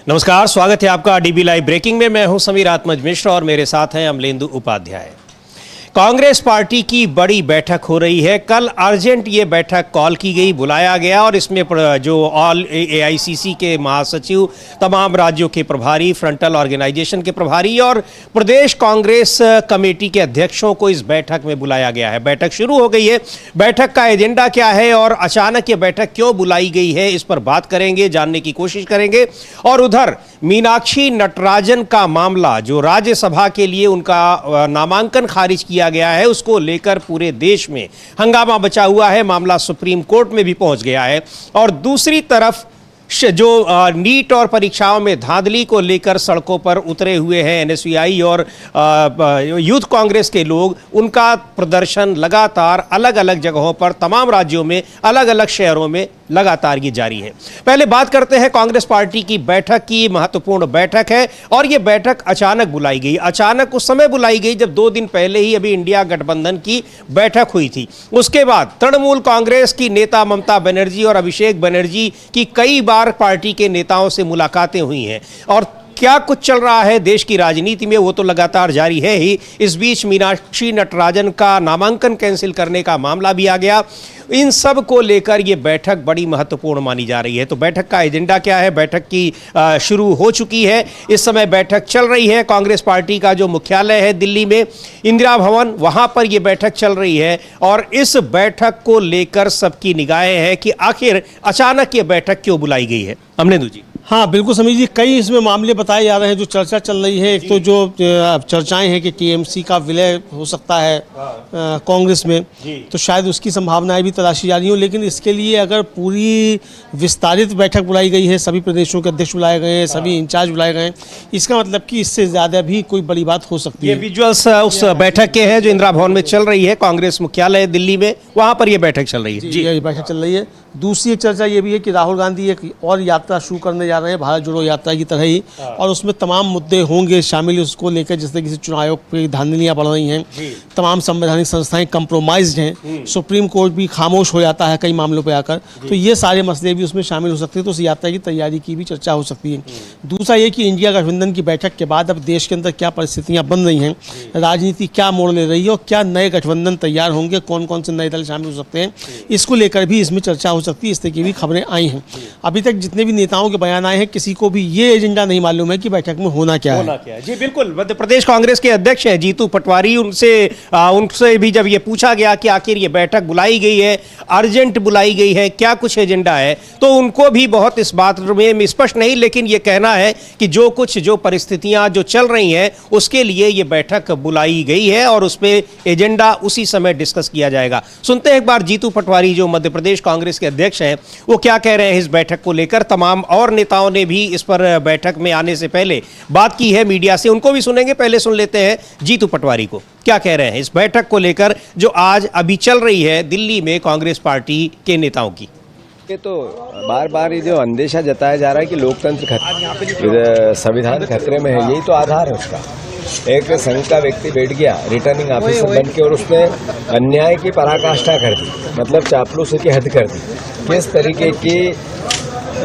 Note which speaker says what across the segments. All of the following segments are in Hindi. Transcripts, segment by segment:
Speaker 1: नमस्कार, स्वागत है आपका डीबी लाइव ब्रेकिंग में। मैं हूं समीर आत्मज मिश्र और मेरे साथ हैं अमलेंदु उपाध्याय। कांग्रेस पार्टी की बड़ी बैठक हो रही है। कल अर्जेंट ये बैठक कॉल की गई, बुलाया गया और इसमें जो ऑल एआईसीसी के महासचिव, तमाम राज्यों के प्रभारी, फ्रंटल ऑर्गेनाइजेशन के प्रभारी और प्रदेश कांग्रेस कमेटी के अध्यक्षों को इस बैठक में बुलाया गया है। बैठक शुरू हो गई है। बैठक का एजेंडा क्या है और अचानक ये बैठक क्यों बुलाई गई है, इस पर बात करेंगे, जानने की कोशिश करेंगे। और उधर मीनाक्षी नटराजन का मामला, जो राज्यसभा के लिए उनका नामांकन खारिज किया गया है, उसको लेकर पूरे देश में हंगामा बचा हुआ है। मामला सुप्रीम कोर्ट में भी पहुंच गया है। और दूसरी तरफ जो नीट और परीक्षाओं में धांधली को लेकर सड़कों पर उतरे हुए हैं एनएसयूआई और यूथ कांग्रेस के लोग, उनका प्रदर्शन लगातार अलग अलग जगहों पर, तमाम राज्यों में, अलग अलग शहरों में लगातार ये जारी है। पहले बात करते हैं कांग्रेस पार्टी की बैठक की। महत्वपूर्ण बैठक है और ये बैठक अचानक बुलाई गई। अचानक उस समय बुलाई गई जब 2 दिन पहले ही अभी इंडिया गठबंधन की बैठक हुई थी। उसके बाद तृणमूल कांग्रेस की नेता ममता बनर्जी और अभिषेक बनर्जी की कई बार पार्टी के नेताओं से मुलाकातें हुई हैं और क्या कुछ चल रहा है देश की राजनीति में वो तो लगातार जारी है ही। इस बीच मीनाक्षी नटराजन का नामांकन कैंसिल करने का मामला भी आ गया। इन सब को लेकर ये बैठक बड़ी महत्वपूर्ण मानी जा रही है। तो बैठक का एजेंडा क्या है? बैठक की शुरू हो चुकी है, इस समय बैठक चल रही है। कांग्रेस पार्टी का जो मुख्यालय है दिल्ली में, इंदिरा भवन, वहाँ पर ये बैठक चल रही है और इस बैठक को लेकर सबकी निगाहें हैं कि आखिर अचानक ये बैठक क्यों बुलाई गई है। अमलेंदु जी।
Speaker 2: हाँ बिल्कुल समीर जी, कई इसमें मामले बताए जा रहे हैं जो चर्चा चल रही है। एक तो जो चर्चाएं हैं कि टीएमसी का विलय हो सकता है कांग्रेस में, तो शायद उसकी संभावनाएं भी तलाशी जा रही हो। लेकिन इसके लिए अगर पूरी विस्तारित बैठक बुलाई गई है, सभी प्रदेशों के अध्यक्ष बुलाए गए हैं, सभी इंचार्ज बुलाए गए हैं, इसका मतलब कि इससे ज़्यादा भी कोई बड़ी बात हो सकती है।
Speaker 1: ये विजुअल्स उस बैठक के हैं जो इंदिरा भवन में चल रही है, कांग्रेस मुख्यालय दिल्ली में, वहाँ पर यह बैठक चल रही है।
Speaker 2: जी, ये बैठक चल रही है। दूसरी एक चर्चा ये भी है कि राहुल गांधी एक और यात्रा शुरू करने जा रहे हैं, भारत जोड़ो यात्रा की तरह ही, और उसमें तमाम मुद्दे होंगे शामिल उसको लेकर, जैसे किसी चुनाव आयोग पर धांधलियाँ बढ़ रही हैं, तमाम संवैधानिक संस्थाएं कंप्रोमाइज्ड हैं, सुप्रीम कोर्ट भी खामोश हो जाता है कई मामलों पर आकर, तो ये सारे मसले भी उसमें शामिल हो सकते हैं। तो उस यात्रा की तैयारी की भी चर्चा हो सकती है। दूसरा ये कि इंडिया गठबंधन की बैठक के बाद अब देश के अंदर क्या परिस्थितियाँ बन रही हैं, राजनीति क्या मोड़ ले रही है और क्या नए गठबंधन तैयार होंगे, कौन कौन से नए दल शामिल हो सकते हैं, इसको लेकर भी इसमें चर्चा हो सकती है। इस तरह की भी खबरें आई हैं। अभी तक जितने भी नेताओं के बयान आए हैं, किसी को भी ये एजेंडा नहीं मालूम है कि बैठक में होना क्या है।
Speaker 1: जी बिल्कुल, मध्य प्रदेश कांग्रेस के अध्यक्ष हैं जीतू पटवारी, उनसे भी जब ये पूछा गया कि आखिर ये बैठक बुलाई गई है, अर्जेंट बुलाई गई है, क्या कुछ एजेंडा है, तो उनको भी बहुत इस बात में स्पष्ट नहीं, लेकिन ये कहना है कि जो परिस्थितियां जो चल रही हैं उसके लिए ये बैठक बुलाई गई है और उस पर एजेंडा उसी समय डिस्कस किया जाएगा। सुनते हैं एक बार जीतू पटवारी जो मध्य प्रदेश कांग्रेस के अध्यक्ष हैं, वो क्या कह रहे हैं इस बैठक को लेकर। तमाम और नेताओं ने भी इस पर बैठक में आने से पहले बात की है मीडिया से, उनको भी सुनेंगे। पहले सुन लेते हैं जीतू पटवारी को, क्या कह रहे हैं इस बैठक को लेकर जो आज अभी चल रही है दिल्ली में कांग्रेस पार्टी के नेताओं की।
Speaker 3: ये तो बार बार ये जो अंदेशा जताया जा रहा है कि लोकतंत्र संविधान खतरे में है, यही तो आधार है उसका। एक संघ का व्यक्ति बैठ गया रिटर्निंग ऑफिसर बन के और उसने अन्याय की पराकाष्ठा कर दी, मतलब चापलूसी की हद कर दी। किस तरीके की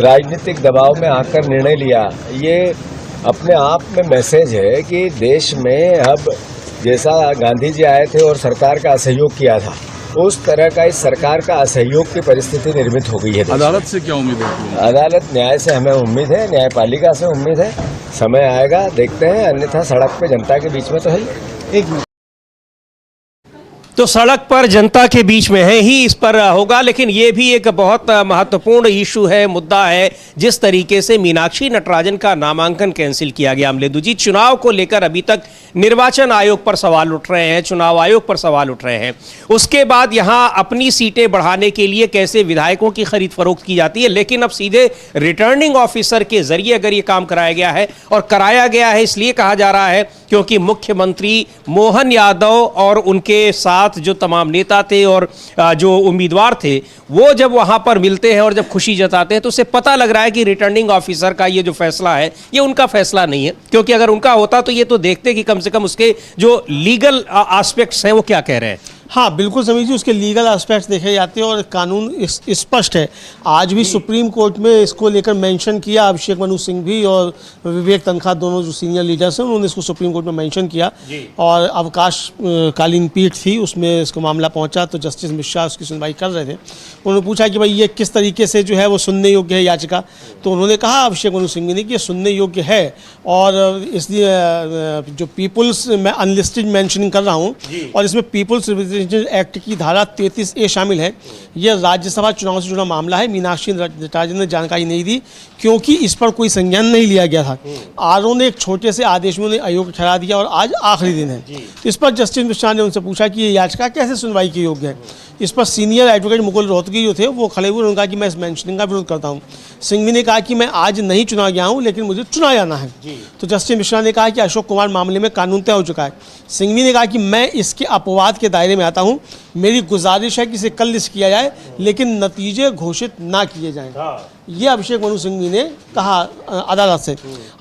Speaker 3: राजनीतिक दबाव में आकर निर्णय लिया, ये अपने आप में मैसेज है कि देश में अब जैसा गांधी जी आए थे और सरकार का असहयोग किया था, उस तरह का इस सरकार का असहयोग की परिस्थिति निर्मित हो गई है।
Speaker 4: अदालत से क्या उम्मीद है?
Speaker 3: अदालत न्याय से हमें उम्मीद है, न्यायपालिका से उम्मीद है। समय आएगा, देखते हैं, अन्यथा सड़क पे जनता के बीच में तो है ही।
Speaker 1: तो सड़क पर जनता के बीच में है ही, इस पर होगा। लेकिन ये भी एक बहुत महत्वपूर्ण इशू है, मुद्दा है, जिस तरीके से मीनाक्षी नटराजन का नामांकन कैंसिल किया गया। अमलेंदु जी, चुनाव को लेकर अभी तक निर्वाचन आयोग पर सवाल उठ रहे हैं, चुनाव आयोग पर सवाल उठ रहे हैं। उसके बाद यहाँ अपनी सीटें बढ़ाने के लिए कैसे विधायकों की खरीद फरोख्त की जाती है, लेकिन अब सीधे रिटर्निंग ऑफिसर के जरिए अगर ये काम कराया गया है, और कराया गया है इसलिए कहा जा रहा है क्योंकि मुख्यमंत्री मोहन यादव और उनके साथ जो तमाम नेता थे और जो उम्मीदवार थे, वो जब वहां पर मिलते हैं और जब खुशी जताते हैं तो उससे पता लग रहा है कि रिटर्निंग ऑफिसर का ये जो फैसला है ये उनका फैसला नहीं है। क्योंकि अगर उनका होता तो ये तो देखते कि कम से कम उसके जो लीगल एस्पेक्ट्स हैं वो क्या कह रहे हैं।
Speaker 2: हाँ बिल्कुल समीर जी, उसके लीगल एस्पेक्ट्स देखे जाते हैं और कानून स्पष्ट है। आज भी सुप्रीम कोर्ट में इसको लेकर मेंशन किया, अभिषेक मनु सिंह भी और विवेक तनखा दोनों जो सीनियर लीडर्स हैं उन्होंने इसको सुप्रीम कोर्ट में मेंशन किया और अवकाशकालीन पीठ थी उसमें इसको मामला पहुंचा तो जस्टिस मिश्रा उसकी सुनवाई कर रहे थे। उन्होंने पूछा कि भाई ये किस तरीके से जो है वो सुनने योग्य है याचिका, तो उन्होंने कहा अभिषेक मनु सिंह ने कि ये सुनने योग्य है और इसलिए जो पीपुल्स मैं अनलिस्टेड मेंशनिंग कर रहा हूँ और इसमें पीपुल्स एक्ट की धारा 33A शामिल है। यह राज्यसभा चुनाव से जुड़ा मामला है। मीनाक्षी नटराजन ने जानकारी नहीं दी क्योंकि इस पर कोई संज्ञान नहीं लिया गया था। आरओ ने एक छोटे से आदेश में उन्हें अयोग्य ठहरा दिया और आज आखिरी दिन है। इस पर जस्टिस मिश्रा ने उनसे पूछा कि ये याचिका कैसे सुनवाई के योग्य है। इस पर सीनियर एडवोकेट मुकुल रोहतगी जो थे वो खड़े हुए, उन्होंने कहा कि मैं इस मेंशनिंग का विरोध करता हूँ। सिंघवी ने कहा कि मैं आज नहीं चुना गया हूँ लेकिन मुझे चुना जाना है। तो जस्टिस मिश्रा ने कहा कि अशोक कुमार मामले में कानून तय हो चुका है। सिंघवी ने कहा कि मैं इसके अपवाद के दायरे में आता हूँ, मेरी गुजारिश है कि इसे कल लिस्ट किया जाए लेकिन नतीजे घोषित ना किए जाएं। ये अभिषेक मनु सिंघवी ने कहा अदालत से।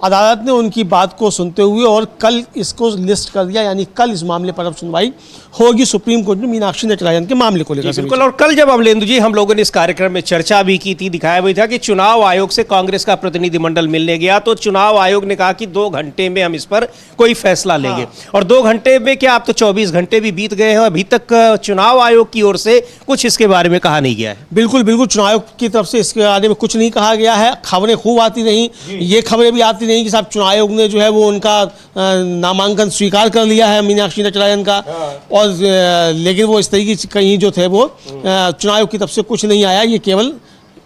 Speaker 2: अदालत ने उनकी बात को सुनते हुए और कल इसको लिस्ट कर दिया, यानी कल इस मामले पर अब सुनवाई होगी सुप्रीम कोर्ट में मीनाक्षी नटराजन के मामले को लेकर।
Speaker 1: बिल्कुल, और कल जब अमलेंदु जी हम लोगों ने इस कार्यक्रम में चर्चा भी की थी, दिखाया भी था कि चुनाव आयोग से कांग्रेस का प्रतिनिधिमंडल मिलने गया तो चुनाव आयोग ने कहा कि 2 घंटे में हम इस पर कोई फैसला लेंगे। और 2 घंटे में क्या, अब तो 24 घंटे भी बीत गए हैं और अभी तक चुनाव आयोग की ओर से कुछ इसके बारे में कहा नहीं गया है।
Speaker 2: बिल्कुल बिल्कुल, चुनाव आयोग की तरफ से इसके बारे में कुछ नहीं कहा गया है। खबरें खूब आती रहीं, ये खबरें भी आती रहीं कि साहब चुनाव आयोग ने जो है वो उनका नामांकन स्वीकार कर लिया है मीनाक्षी नटराजन का, और लेकिन वो इस तरीके से कहीं जो थे वो चुनाव आयोग की तरफ से कुछ नहीं आया। ये केवल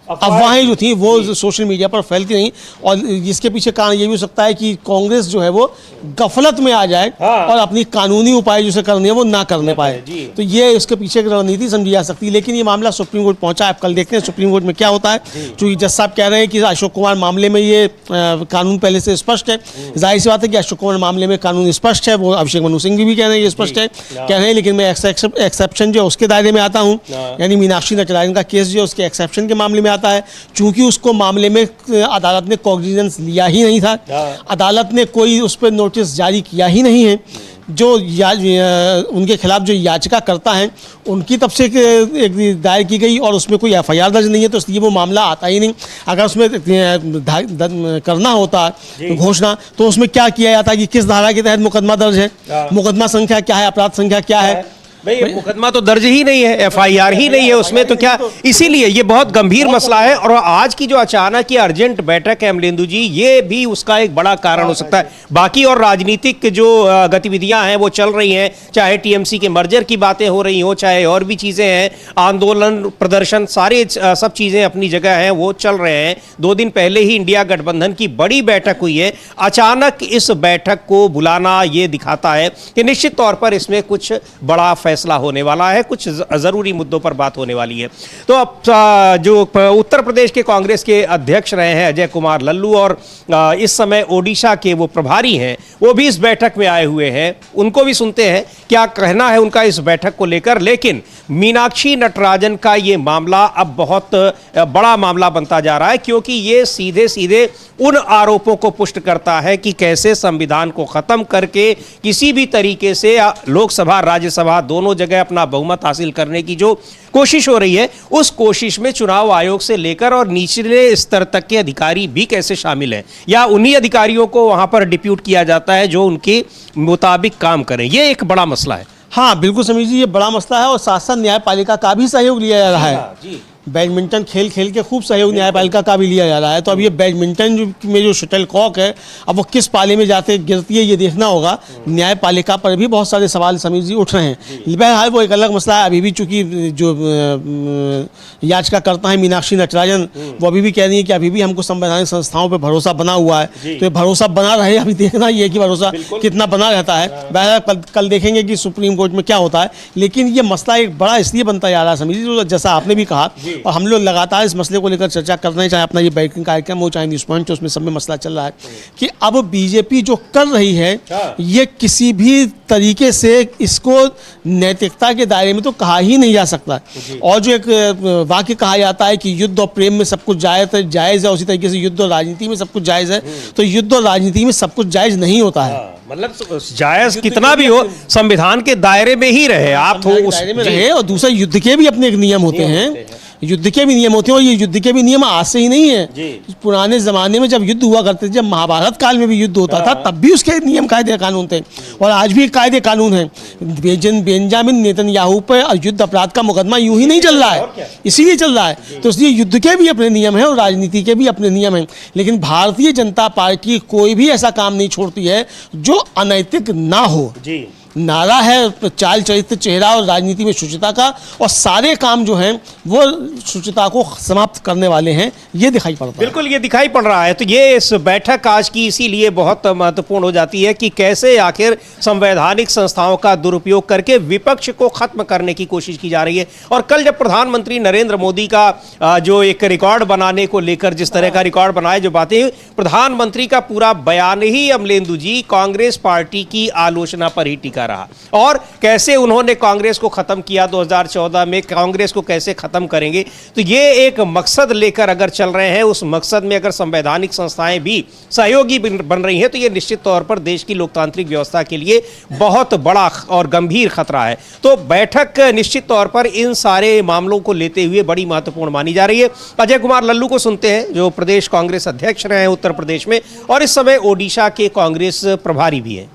Speaker 2: अफवाहें जो थी वो सोशल मीडिया पर फैलती रहीं और इसके पीछे कारण ये भी हो सकता है कि कांग्रेस जो है वो गफलत में आ जाए और अपनी कानूनी उपाय जो करने हैं वो ना करने पाए। तो ये इसके पीछे की रणनीति समझी जा सकती है। लेकिन ये मामला सुप्रीम कोर्ट पहुंचा, आप कल देखते हैं सुप्रीम कोर्ट में क्या होता है। क्योंकि जज साहब कह रहे हैं कि अशोक कुमार मामले में ये कानून पहले से स्पष्ट है। जाहिर सी बात है कि अशोक कुमार मामले में कानून स्पष्ट है, वो अभिषेक मनु सिंह भी कह रहे हैं ये स्पष्ट है, कह रहे हैं लेकिन मैं एक्सेप्शन जो उसके दायरे में आता हूँ, यानी मीनाक्षी नटराजन का केस जो उसके एक्सेप्शन के मामले में आता है। चूंकि उसको मामले में अदालत ने कॉग्निजेंस लिया ही नहीं था, अदालत ने कोई उस पर नोटिस जारी किया ही नहीं है। जो उनके खिलाफ जो याचिका करता है उनकी तरफ से एक दायर की गई और उसमें कोई FIR दर्ज नहीं है, तो इसलिए वो मामला आता ही नहीं। अगर उसमें करना होता तो घोषणा, तो उसमें क्या किया जाता कि किस धारा के तहत मुकदमा दर्ज है, मुकदमा संख्या क्या है, अपराध संख्या क्या है।
Speaker 1: भाई मुकदमा तो दर्ज ही नहीं है, FIR ही नहीं है उसमें, तो क्या, इसीलिए ये बहुत गंभीर मसला है। और आज की जो अचानक की अर्जेंट बैठक है अमलेंदु जी, ये भी उसका एक बड़ा कारण हो सकता है। बाकी और राजनीतिक जो गतिविधियां हैं वो चल रही हैं, चाहे TMC के मर्जर की बातें हो रही हो, चाहे और भी चीजें हैं, आंदोलन प्रदर्शन, सारे सब चीजें अपनी जगह हैं, वो चल रहे हैं। 2 दिन पहले ही इंडिया गठबंधन की बड़ी बैठक हुई है। अचानक इस बैठक को बुलाना ये दिखाता है कि निश्चित तौर पर इसमें कुछ बड़ा फैसला होने वाला है, कुछ जरूरी मुद्दों पर बात होने वाली है। तो अब जो उत्तर प्रदेश के कांग्रेस के अध्यक्ष रहे हैं अजय कुमार लल्लू और इस समय ओडिशा के वो प्रभारी हैं, वो भी इस बैठक में आए हुए हैं। उनको भी सुनते हैं क्या कहना है उनका इस बैठक को लेकर। लेकिन मीनाक्षी नटराजन का ये मामला अब बहुत बड़ा मामला बनता जा रहा है, क्योंकि ये सीधे सीधे उन आरोपों को पुष्ट करता है कि कैसे संविधान को खत्म करके किसी भी तरीके से लोकसभा राज्यसभा दोनों जगह अपना बहुमत हासिल करने की जो कोशिश हो रही है, उस कोशिश में चुनाव आयोग से लेकर और निचले स्तर तक के अधिकारी भी कैसे शामिल हैं, या उन्हीं अधिकारियों को वहां पर डिप्यूट किया जाता है जो उनके मुताबिक काम करें। ये एक बड़ा मसला है।
Speaker 2: हाँ बिल्कुल समीर जी, ये बड़ा मसला है और साथ साथ न्यायपालिका का भी सहयोग लिया जा रहा है। बैडमिंटन खेल के खूब सहयोग न्यायपालिका का भी लिया जा रहा है। तो अब ये बैडमिंटन में जो शटलकॉक है, अब वो किस पाले में जाते गिरती है ये देखना होगा। न्यायपालिका पर भी बहुत सारे सवाल समीर जी उठ रहे हैं। बहरहाल वो एक अलग मसला है। अभी भी चूंकि जो याचिका करता है मीनाक्षी नटराजन, वो अभी भी कह रही है कि अभी भी हमको संवैधानिक संस्थाओं पर भरोसा बना हुआ है। तो ये भरोसा बना रहे, अभी देखना ये कि भरोसा कितना बना रहता है। बहरहाल कल देखेंगे कि सुप्रीम कोर्ट में क्या होता है। लेकिन ये मसला एक बड़ा इसलिए बनता जा रहा है समीर जी, जैसा आपने भी कहा, और हम लोग लगातार इस मसले को लेकर चर्चा कर रहे हैं, चाहे अपना ये बैठक कार्यक्रम हो, चाहे न्यूज पॉइंट, उसमें सब में मसला चल रहा है कि अब बीजेपी जो कर रही है ये किसी भी तरीके से इसको नैतिकता के दायरे में तो कहा ही नहीं जा सकता। और जो एक वाक्य कहा जाता है कि युद्ध और प्रेम में सब कुछ जायज़ है, उसी तरीके से युद्ध और राजनीति में सब कुछ जायज़ है। तो युद्ध और राजनीति में सब कुछ जायज़ नहीं होता है।
Speaker 1: मतलब जायज कितना भी हो, संविधान के दायरे में ही रहे आप, तो उस
Speaker 2: दायरे में रहे। और दूसरा, युद्ध के भी अपने एक नियम होते हैं, युद्ध के भी नियम होते हैं। और ये युद्ध के भी नियम आज से ही नहीं है, पुराने जमाने में जब युद्ध हुआ करते थे, जब महाभारत काल में भी युद्ध होता था, तब भी उसके नियम कायदे कानून थे, और आज भी कायदे कानून है। बेंजामिन नेतन्याहू पर युद्ध अपराध का मुकदमा यूं ही नहीं चल रहा है, इसीलिए चल रहा है। तो इसलिए युद्ध के भी अपने नियम हैं और राजनीति के भी अपने नियम हैं। लेकिन भारतीय जनता पार्टी कोई भी ऐसा काम नहीं छोड़ती है जो अनैतिक ना हो। नारा है चाल चरित्र चेहरा और राजनीति में शुचिता का, और सारे काम जो हैं वो शुचिता को समाप्त करने वाले हैं, ये दिखाई पड़ता है।
Speaker 1: बिल्कुल ये दिखाई पड़ रहा है। तो ये इस बैठक आज की इसीलिए बहुत महत्वपूर्ण हो जाती है कि कैसे आखिर संवैधानिक संस्थाओं का दुरुपयोग करके विपक्ष को खत्म करने की कोशिश की जा रही है। और कल जब प्रधानमंत्री नरेंद्र मोदी का जो एक रिकॉर्ड बनाने को लेकर जिस तरह का रिकॉर्ड बनाए, जो बातें, प्रधानमंत्री का पूरा बयान ही अमलेंदु जी कांग्रेस पार्टी की आलोचना पर ही टिका रहा, और कैसे उन्होंने कांग्रेस को खत्म किया 2014 में, कांग्रेस को कैसे खत्म करेंगे। तो ये एक मकसद लेकर अगर चल रहे हैं, उस मकसद में अगर संवैधानिक संस्थाएं भी सहयोगी बन रही हैं, तो ये निश्चित तौर पर देश की लोकतांत्रिक व्यवस्था के लिए बहुत बड़ा और गंभीर खतरा है। तो बैठक निश्चित तौर पर इन सारे मामलों को लेते हुए बड़ी महत्वपूर्ण मानी जा रही है। अजय कुमार लल्लू को सुनते हैं, जो प्रदेश कांग्रेस अध्यक्ष रहे हैं उत्तर प्रदेश में, और इस समय ओडिशा के कांग्रेस प्रभारी भी हैं।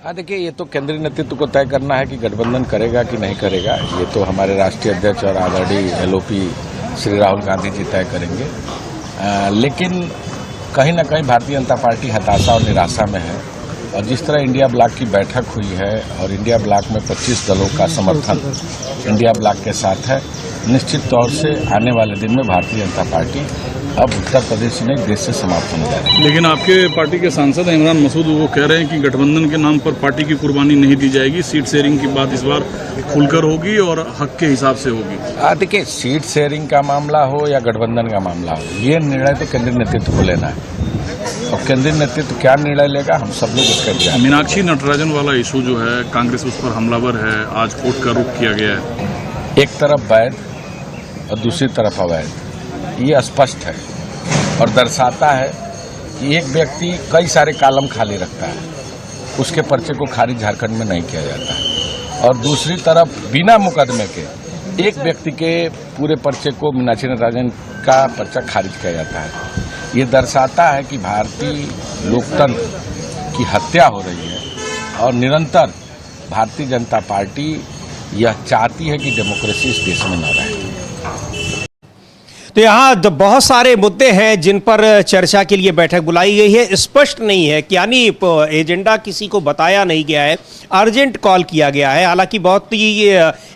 Speaker 4: हाँ, देखिए, ये तो केंद्रीय नेतृत्व को तय करना है कि गठबंधन करेगा कि नहीं करेगा। ये तो हमारे राष्ट्रीय अध्यक्ष और आदरणीय एलओपी श्री राहुल गांधी जी तय करेंगे। लेकिन कहीं ना कहीं भारतीय जनता पार्टी हताशा और निराशा में है, और जिस तरह इंडिया ब्लॉक की बैठक हुई है और इंडिया ब्लॉक में 25 दलों का समर्थन इंडिया ब्लॉक के साथ है, निश्चित तौर से आने वाले दिन में भारतीय जनता पार्टी अब उत्तर प्रदेश में देश से समाप्त होने जा रही है।
Speaker 5: लेकिन आपके पार्टी के सांसद इमरान मसूद वो कह रहे हैं कि गठबंधन के नाम पर पार्टी की कुर्बानी नहीं दी जाएगी, सीट शेयरिंग की बात इस बार खुलकर होगी और हक के हिसाब से होगी।
Speaker 4: देखिए, सीट शेयरिंग का मामला हो या गठबंधन का मामला हो, ये निर्णय तो केंद्रीय नेतृत्व को लेना है, और केंद्रीय नेतृत्व क्या निर्णय लेगा हम सब लोग उसका इंतजार।
Speaker 5: मीनाक्षी नटराजन वाला इशू जो है, कांग्रेस उस पर हमलावर है, आज कोर्ट का रुख किया गया है।
Speaker 4: एक तरफ वैध और दूसरी तरफ अवैध, ये स्पष्ट है और दर्शाता है कि एक व्यक्ति कई सारे कालम खाली रखता है, उसके पर्चे को खारिज झारखंड में नहीं किया जाता है, और दूसरी तरफ बिना मुकदमे के एक व्यक्ति के पूरे पर्चे को, मीनाक्षी नटराजन का पर्चा खारिज किया जाता है। ये दर्शाता है कि भारतीय लोकतंत्र की हत्या हो रही है, और निरंतर भारतीय जनता पार्टी यह चाहती है कि डेमोक्रेसी इस देश में न रहे।
Speaker 1: तो यहाँ बहुत सारे मुद्दे हैं जिन पर चर्चा के लिए बैठक बुलाई गई है। स्पष्ट नहीं है कि यानी एजेंडा किसी को बताया नहीं गया है, अर्जेंट कॉल किया गया है। हालांकि बहुत ही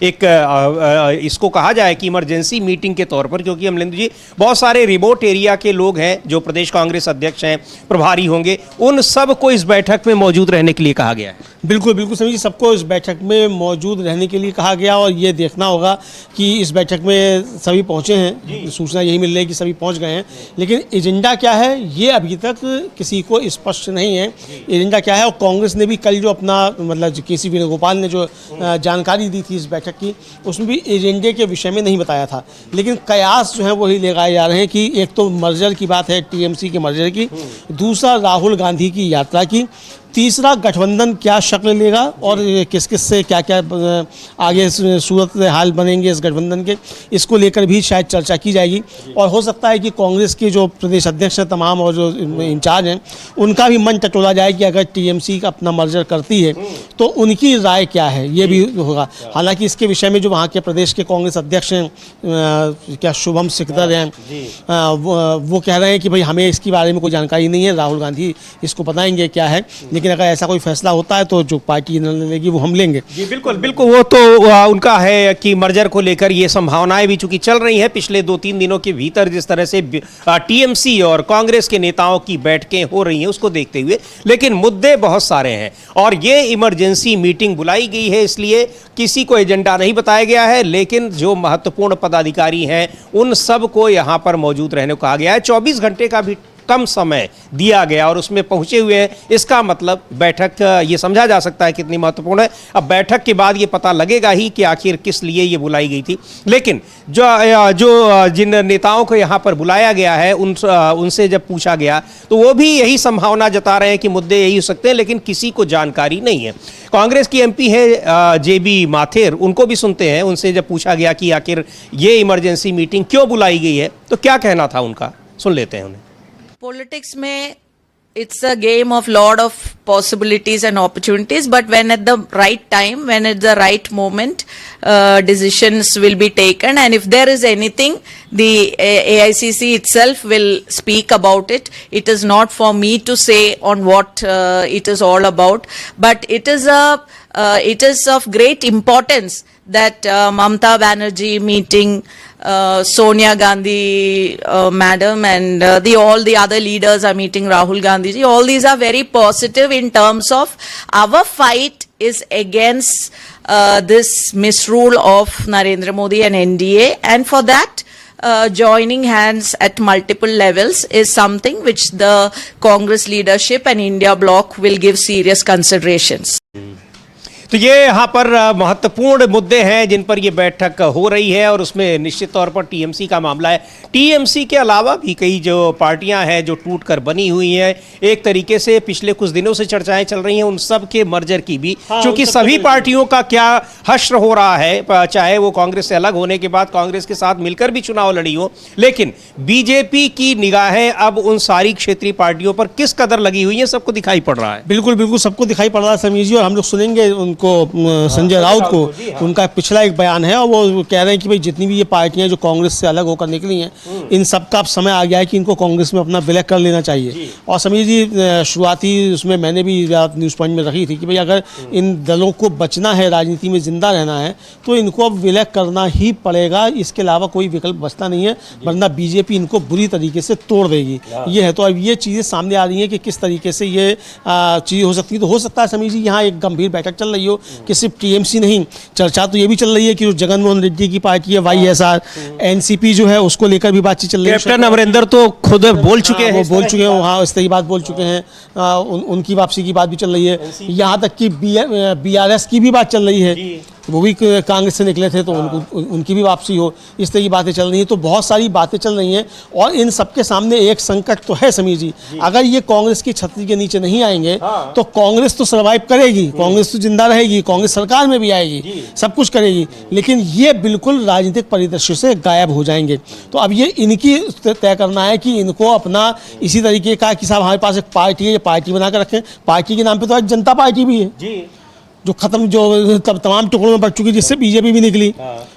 Speaker 1: एक इसको कहा जाए कि इमरजेंसी मीटिंग के तौर पर, क्योंकि अमलेंदु जी बहुत सारे रिमोट एरिया के लोग हैं जो प्रदेश कांग्रेस अध्यक्ष हैं, प्रभारी होंगे, उन सब को इस बैठक में मौजूद रहने के लिए कहा गया है।
Speaker 2: बिल्कुल बिल्कुल सभी, सबको इस बैठक में मौजूद रहने के लिए कहा गया, और ये देखना होगा कि इस बैठक में सभी पहुँचे हैं। सूचना यही मिल रही है कि सभी पहुँच गए हैं, लेकिन एजेंडा क्या है ये अभी तक किसी को स्पष्ट नहीं है। एजेंडा क्या है, और कांग्रेस ने भी कल जो अपना मतलब के.सी. वेणुगोपाल ने जो जानकारी दी थी इस बैठक की, उसमें भी एजेंडे के विषय में नहीं बताया था। लेकिन कयास जो है वही लगाए जा रहे हैं कि एक तो मर्जर की बात है, टीएमसी के मर्जर की, दूसरा राहुल गांधी की यात्रा की, तीसरा गठबंधन क्या शक्ल लेगा और किस किस से क्या क्या आगे सूरत हाल बनेंगे इस गठबंधन के, इसको लेकर भी शायद चर्चा की जाएगी। और हो सकता है कि कांग्रेस के जो प्रदेश अध्यक्ष हैं तमाम और जो इंचार्ज हैं उनका भी मन टटोला जाए कि अगर टीएमसी का अपना मर्जर करती है तो उनकी राय क्या है, ये भी होगा। हालांकि इसके विषय में जो वहाँ के प्रदेश के कांग्रेस अध्यक्ष हैं क्या शुभम सिकदर हैं, वो कह रहे हैं कि भाई हमें इसके बारे में कोई जानकारी नहीं है, राहुल गांधी इसको बताएंगे क्या है, लेकिन अगर ऐसा कोई फैसला होता है तो जो पार्टी निर्णय लेगी वो हम लेंगे।
Speaker 1: जी बिल्कुल बिल्कुल, वो तो उनका है कि मर्जर को लेकर ये संभावनाएं भी चूंकि चल रही हैं पिछले 2-3 दिनों के भीतर, जिस तरह से टीएमसी और कांग्रेस के नेताओं की बैठकें हो रही हैं उसको देखते हुए, लेकिन मुद्दे बहुत सारे हैं और ये इमरजेंसी मीटिंग बुलाई गई है, इसलिए किसी को एजेंडा नहीं बताया गया है, लेकिन जो महत्वपूर्ण पदाधिकारी हैं उन सब को यहाँ पर मौजूद रहने को कहा गया है। 24 घंटे का भी कम समय दिया गया और उसमें पहुंचे हुए हैं, इसका मतलब बैठक ये समझा जा सकता है कितनी महत्वपूर्ण है। अब बैठक के बाद ये पता लगेगा ही कि आखिर किस लिए ये बुलाई गई थी। लेकिन जो जिन नेताओं को यहाँ पर बुलाया गया है उनसे जब पूछा गया तो वो भी यही संभावना जता रहे हैं कि मुद्दे यही हो सकते हैं, लेकिन किसी को जानकारी नहीं है। कांग्रेस की एमपी है जेबी माथेर, उनको भी सुनते हैं। उनसे जब पूछा गया कि आखिर ये इमरजेंसी मीटिंग क्यों बुलाई गई है तो क्या कहना था उनका, सुन लेते हैं उन्हें।
Speaker 6: Politics में it's a game of lot of possibilities and opportunities, but when at the right time, when at the right moment, decisions will be taken, and if there is anything, the AICC itself will speak about it. It is not for me to say on what it is all about, but it is of great importance that Mamata Banerjee meeting Sonia Gandhi madam and all the other leaders are meeting Rahul Gandhi ji. All these are very positive in terms of our fight is against this misrule of Narendra Modi and NDA, and for that joining hands at multiple levels is something which the Congress leadership and India bloc will give serious considerations.
Speaker 1: तो ये यहाँ पर महत्वपूर्ण मुद्दे हैं जिन पर ये बैठक हो रही है और उसमें निश्चित तौर पर टीएमसी का मामला है। टीएमसी के अलावा भी कई जो पार्टियां हैं जो टूटकर बनी हुई हैं, एक तरीके से पिछले कुछ दिनों से चर्चाएं चल रही हैं उन सब के मर्जर की भी, क्योंकि सभी पार्टियों का क्या हश्र हो रहा है, चाहे वो कांग्रेस से अलग होने के बाद कांग्रेस के साथ मिलकर भी चुनाव लड़ी हो, लेकिन बीजेपी की निगाहें अब उन सारी क्षेत्रीय पार्टियों पर किस कदर लगी हुई है सबको दिखाई पड़ रहा है।
Speaker 2: बिल्कुल बिल्कुल सबको दिखाई पड़ रहा है समीर जी, और हम लोग सुनेंगे उनको संजय राउत को, उनका पिछला एक बयान है और वो कह रहे हैं कि भाई जितनी भी ये पार्टियां जो कांग्रेस से अलग होकर निकली हैं इन सब का अब समय आ गया है कि इनको कांग्रेस में अपना विलय कर लेना चाहिए। और समीर जी शुरुआती उसमें मैंने भी न्यूज़ पॉइंट में रखी थी कि भाई अगर इन दलों को बचना है, राजनीति में जिंदा रहना है तो इनको अब विलय करना ही पड़ेगा, इसके अलावा कोई विकल्प बचता नहीं है, वरना बीजेपी इनको बुरी तरीके से तोड़ देगी। ये है, तो अब ये चीज़ें सामने आ रही हैं कि किस तरीके से ये चीज़ हो सकती है। तो हो सकता है समीर जी यहाँ एक गंभीर बैठक चल रही हो कि सिर्फ टीएमसी नहीं, चर्चा तो ये भी चल रही है कि जो जगनमोहन रेड्डी की पार्टी है वाईएसआर, एनसीपी जो है उसको लेकर भी बातचीत चल रही है।
Speaker 1: कैप्टन अमरिंदर तो खुद बोल चुके हैं,
Speaker 2: वो बोल चुके हैं, वहाँ इस तरह की बात बोल चुके हैं, उनकी वापसी की बात भी चल रही है। यहाँ तक कि बीआरएस की भी बात चल रही है, वो भी कांग्रेस से निकले थे तो उनकी भी वापसी हो, इस तरह की बातें चल रही हैं। तो बहुत सारी बातें चल रही हैं और इन सबके सामने एक संकट तो है समीर जी, अगर ये कांग्रेस की छतरी के नीचे नहीं आएंगे तो कांग्रेस तो सर्वाइव करेगी, कांग्रेस तो जिंदा रहेगी, कांग्रेस सरकार में भी आएगी, सब कुछ करेगी, लेकिन ये बिल्कुल राजनीतिक परिदृश्य से गायब हो जाएंगे। तो अब ये इनकी तय करना है कि इनको अपना इसी तरीके का कि साहब हमारे पास एक पार्टी है, ये पार्टी बना कर रखें। पार्टी के नाम पर तो आज जनता पार्टी भी है जो खत्म, जो तमाम टुकड़ों में बढ़ चुकी, जिससे बीजेपी भी निकली,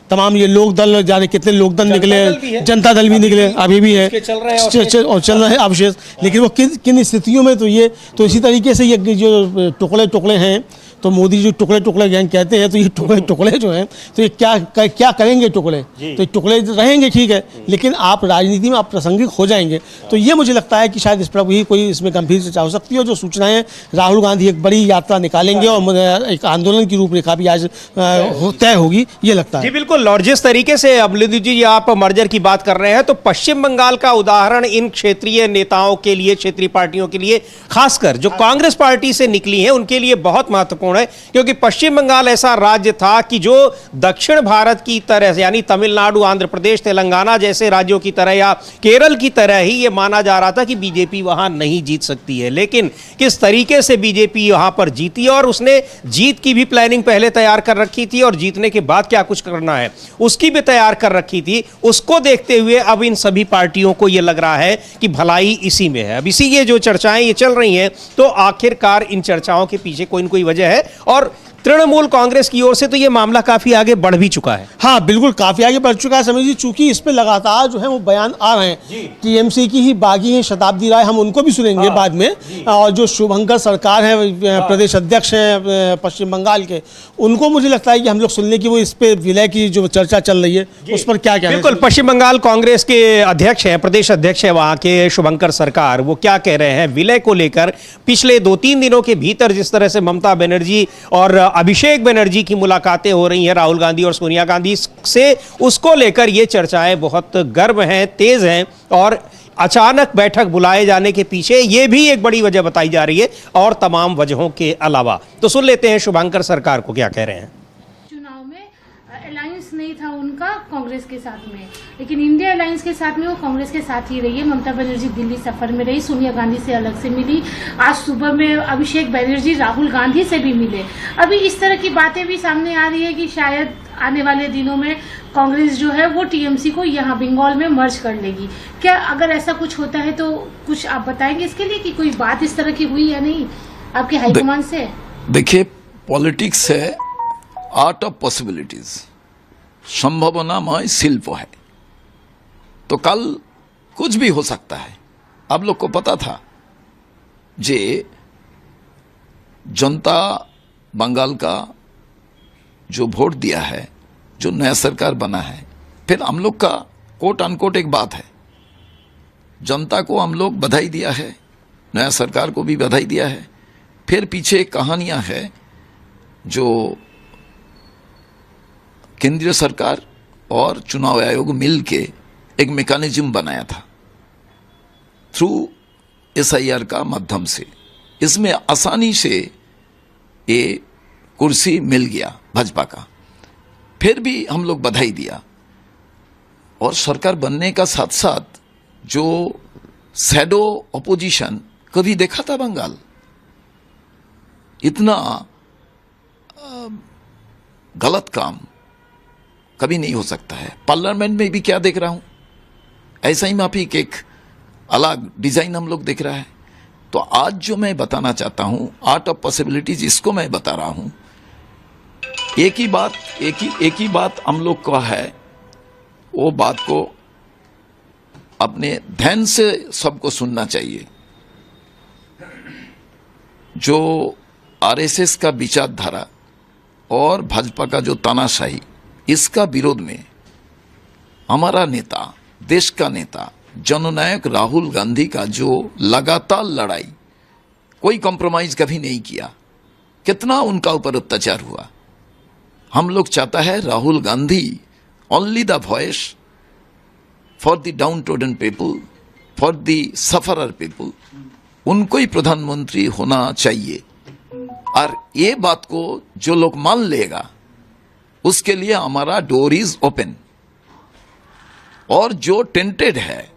Speaker 2: तमाम ये लोक दल, जाने कितने लोक दल निकले, जनता दल भी निकले, अभी भी है और चल रहे हैं अवशेष। लेकिन वो किन स्थितियों में, तो ये तो इसी तरीके से ये जो टुकड़े हैं, तो मोदी जो टुकड़े गैंग कहते हैं, तो ये टुकड़े जो हैं तो ये क्या करेंगे टुकड़े, तो ये टुकड़े रहेंगे ठीक है, लेकिन आप राजनीति में आप प्रासंगिक हो जाएंगे। तो ये मुझे लगता है कि शायद इस पर भी कोई इसमें गंभीर चर्चा हो सकती है। और जो सूचनाएं राहुल गांधी एक बड़ी यात्रा निकालेंगे और एक आंदोलन की रूपरेखा भी आज तय होगी, ये लगता है।
Speaker 1: जी बिल्कुल। और जिस तरीके से अमलिंदु जी आप मर्जर की बात कर रहे हैं, तो पश्चिम बंगाल का उदाहरण इन क्षेत्रीय नेताओं के लिए, क्षेत्रीय पार्टियों के लिए, खासकर जो कांग्रेस पार्टी से निकली है उनके लिए बहुत महत्वपूर्ण है, क्योंकि पश्चिम बंगाल ऐसा राज्य था कि जो दक्षिण भारत की तरह यानी तमिलनाडु, आंध्र प्रदेश, तेलंगाना जैसे राज्यों की तरह या केरल की तरह ही ये माना जा रहा था कि बीजेपी वहां नहीं जीत सकती है। लेकिन किस तरीके से बीजेपी वहां पर जीती और उसने जीत की भी प्लानिंग पहले तैयार कर रखी थी और जीतने के बाद क्या कुछ करना है उसकी भी तैयार कर रखी थी। उसको देखते हुए अब इन सभी पार्टियों को यह लग रहा है कि भलाई इसी में है। अब इसी ये जो चर्चाएं ये चल रही हैं, तो आखिरकार इन चर्चाओं के पीछे कोई न कोई वजह है। और तृणमूल कांग्रेस की ओर से तो ये मामला काफी आगे बढ़ भी चुका है।
Speaker 2: हाँ बिल्कुल, काफी आगे बढ़ चुका है समीर जी, चूंकि इस पे लगातार जो है वो बयान आ रहे हैं। टीएमसी की ही बागी हैं शताब्दी राय, हम उनको भी सुनेंगे बाद में, और जो शुभंकर सरकार है, प्रदेश अध्यक्ष हैं पश्चिम बंगाल के, उनको मुझे लगता है कि हम लोग सुन लें कि वो इस पे विलय की जो चर्चा चल रही है उस पर क्या क्या।
Speaker 1: बिल्कुल, पश्चिम बंगाल कांग्रेस के अध्यक्ष हैं, प्रदेश अध्यक्ष है वहां के शुभंकर सरकार, वो क्या कह रहे हैं विलय को लेकर। पिछले 2-3 दिनों के भीतर जिस तरह से ममता बनर्जी और अभिषेक बनर्जी की मुलाकातें हो रही हैं राहुल गांधी और सोनिया गांधी से, उसको लेकर ये चर्चाएं बहुत गर्म हैं, तेज हैं। और अचानक बैठक बुलाए जाने के पीछे ये भी एक बड़ी वजह बताई जा रही है और तमाम वजहों के अलावा। तो सुन लेते हैं शुभंकर सरकार को क्या कह रहे हैं।
Speaker 7: चुनाव में अलायंस नहीं था उनका कांग्रेस के साथ में, लेकिन इंडिया अलायंस के साथ में वो कांग्रेस के साथ ही रही है। ममता बनर्जी दिल्ली सफर में रही, सोनिया गांधी से अलग से मिली, आज सुबह में अभिषेक बनर्जी राहुल गांधी से भी मिले। अभी इस तरह की बातें भी सामने आ रही है कि शायद आने वाले दिनों में कांग्रेस जो है वो टीएमसी को यहाँ बंगाल में मर्ज कर लेगी। क्या अगर ऐसा कुछ होता है तो कुछ आप बताएंगे इसके लिए कि कोई बात इस तरह की हुई या नहीं आपके हाईकमान से?
Speaker 8: देखिए, पॉलिटिक्स है आर्ट ऑफ पॉसिबिलिटीज, संभावनामय शिल्प है। तो कल कुछ भी हो सकता है। आप लोग को पता था जे जनता बंगाल का जो वोट दिया है, जो नया सरकार बना है, फिर हम लोग का कोट अनकोट एक बात है, जनता को हम लोग बधाई दिया है, नया सरकार को भी बधाई दिया है। फिर पीछे कहानियां है जो केंद्रीय सरकार और चुनाव आयोग मिल के एक मैकेनिज्म बनाया था थ्रू एसआईआर का माध्यम से। इसमें आसानी से ये कुर्सी मिल गया भाजपा का। फिर भी हम लोग बधाई दिया। और सरकार बनने का साथ साथ जो शैडो ऑपोजिशन कभी देखा था बंगाल, इतना गलत काम कभी नहीं हो सकता है। पार्लियामेंट में भी क्या देख रहा हूं, ऐसा ही माफिक एक अलग डिजाइन हम लोग देख रहा है। तो आज जो मैं बताना चाहता हूं, आर्ट ऑफ पॉसिबिलिटीज, इसको मैं बता रहा हूं। एक ही बात हम लोग का है, वो बात को अपने ध्यान से सबको सुनना चाहिए। जो आरएसएस का विचारधारा और भाजपा का जो तानाशाही, इसका विरोध में हमारा नेता, देश का नेता, जननायक राहुल गांधी का जो लगातार लड़ाई, कोई कॉम्प्रोमाइज कभी नहीं किया। कितना उनका ऊपर अत्याचार हुआ। हम लोग चाहता है Rahul Gandhi only the voice for the down trodden people, for the sufferer people, उनको ही प्रधानमंत्री होना चाहिए। और ये बात को जो लोग मान लेगा, उसके लिए हमारा डोर इज ओपन। और जो टेंटेड है,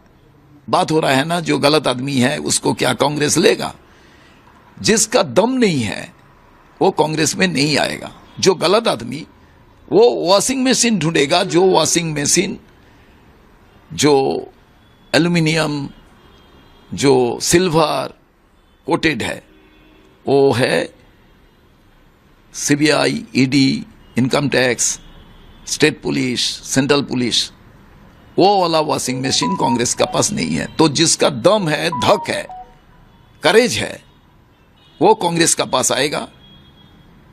Speaker 8: बात हो रहा है ना, जो गलत आदमी है उसको क्या कांग्रेस लेगा? जिसका दम नहीं है वो कांग्रेस में नहीं आएगा। जो गलत आदमी, वो वॉशिंग मशीन ढूंढेगा, जो वॉशिंग मशीन जो एल्यूमिनियम, जो सिल्वर कोटेड है, वो है CBI, ED, income tax, state police, central police. वो वाला वॉशिंग मशीन कांग्रेस का पास नहीं है। तो जिसका दम है, धक है, करेज है, वो कांग्रेस का पास आएगा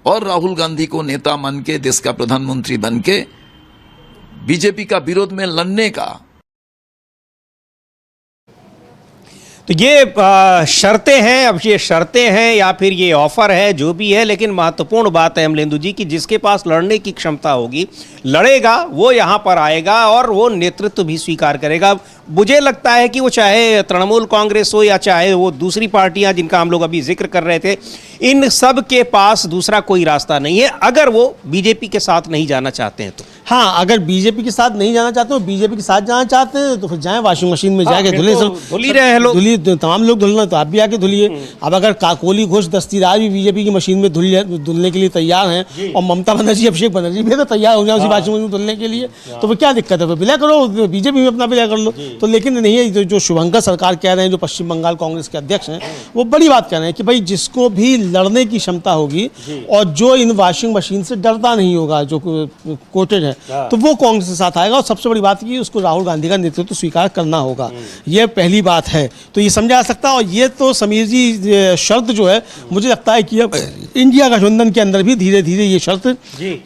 Speaker 8: और राहुल गांधी को नेता मान के, देश का प्रधानमंत्री बन के बीजेपी का विरोध में लड़ने का।
Speaker 1: तो ये शर्तें हैं, अब ये शर्तें हैं या फिर ये ऑफर है, जो भी है, लेकिन महत्वपूर्ण बात है अमलेंदु जी कि जिसके पास लड़ने की क्षमता होगी, लड़ेगा, वो यहाँ पर आएगा और वो नेतृत्व भी स्वीकार करेगा। मुझे लगता है कि वो चाहे तृणमूल कांग्रेस हो या चाहे वो दूसरी पार्टियां जिनका हम लोग अभी जिक्र कर रहे थे, इन सब के पास दूसरा कोई रास्ता नहीं है अगर वो बीजेपी के साथ नहीं जाना चाहते हैं तो।
Speaker 2: हाँ, अगर बीजेपी के साथ नहीं जाना चाहते हो, बीजेपी के साथ जाना चाहते हैं तो फिर जाएं वॉशिंग मशीन में जाके धुले।
Speaker 1: धुल ही रहे हैं लोग,
Speaker 2: तमाम लोग धुलना, तो आप भी आके धुलिए। अब अगर काकोली घोष दस्तीदार भी बीजेपी की मशीन में धुलने के लिए तैयार हैं और ममता बनर्जी, अभिषेक बनर्जी भी तो तैयार हो जाए उसी वॉशिंग मशीन में धुलने के लिए, तो फिर क्या दिक्कत है? विलय करो, बीजेपी में अपना विलय कर लो। तो लेकिन नहीं है, जो शुभंकर सरकार कह रहे हैं, जो पश्चिम बंगाल कांग्रेस के अध्यक्ष हैं, वो बड़ी बात कह रहे हैं कि भाई जिसको भी लड़ने की क्षमता होगी और जो इन वॉशिंग मशीन से डरता नहीं होगा, जो कोटेड है, तो वो कांग्रेस के साथ आएगा। और सबसे बड़ी बात की उसको राहुल गांधी का नेतृत्व स्वीकार करना होगा। यह पहली बात है, तो ये समझा जा सकता है। और ये तो समीर जी शर्त जो है, मुझे लगता है कि अब इंडिया गठबंधन के अंदर भी धीरे धीरे ये शर्त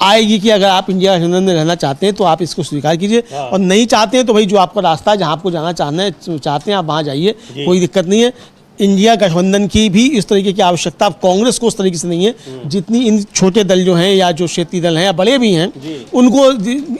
Speaker 2: आएगी कि अगर आप इंडिया गठबंधन में रहना चाहते हैं तो आप इसको स्वीकार कीजिए, और नहीं चाहते हैं तो भाई जो आपका रास्ता है, जहां आपको जाना चाहते हैं आप वहां जाइए, कोई दिक्कत नहीं है। इंडिया गठबंधन की भी इस तरीके की आवश्यकता अब कांग्रेस को उस तरीके से नहीं है जितनी इन छोटे दल जो हैं या जो क्षेत्रीय दल हैं या बड़े भी हैं उनको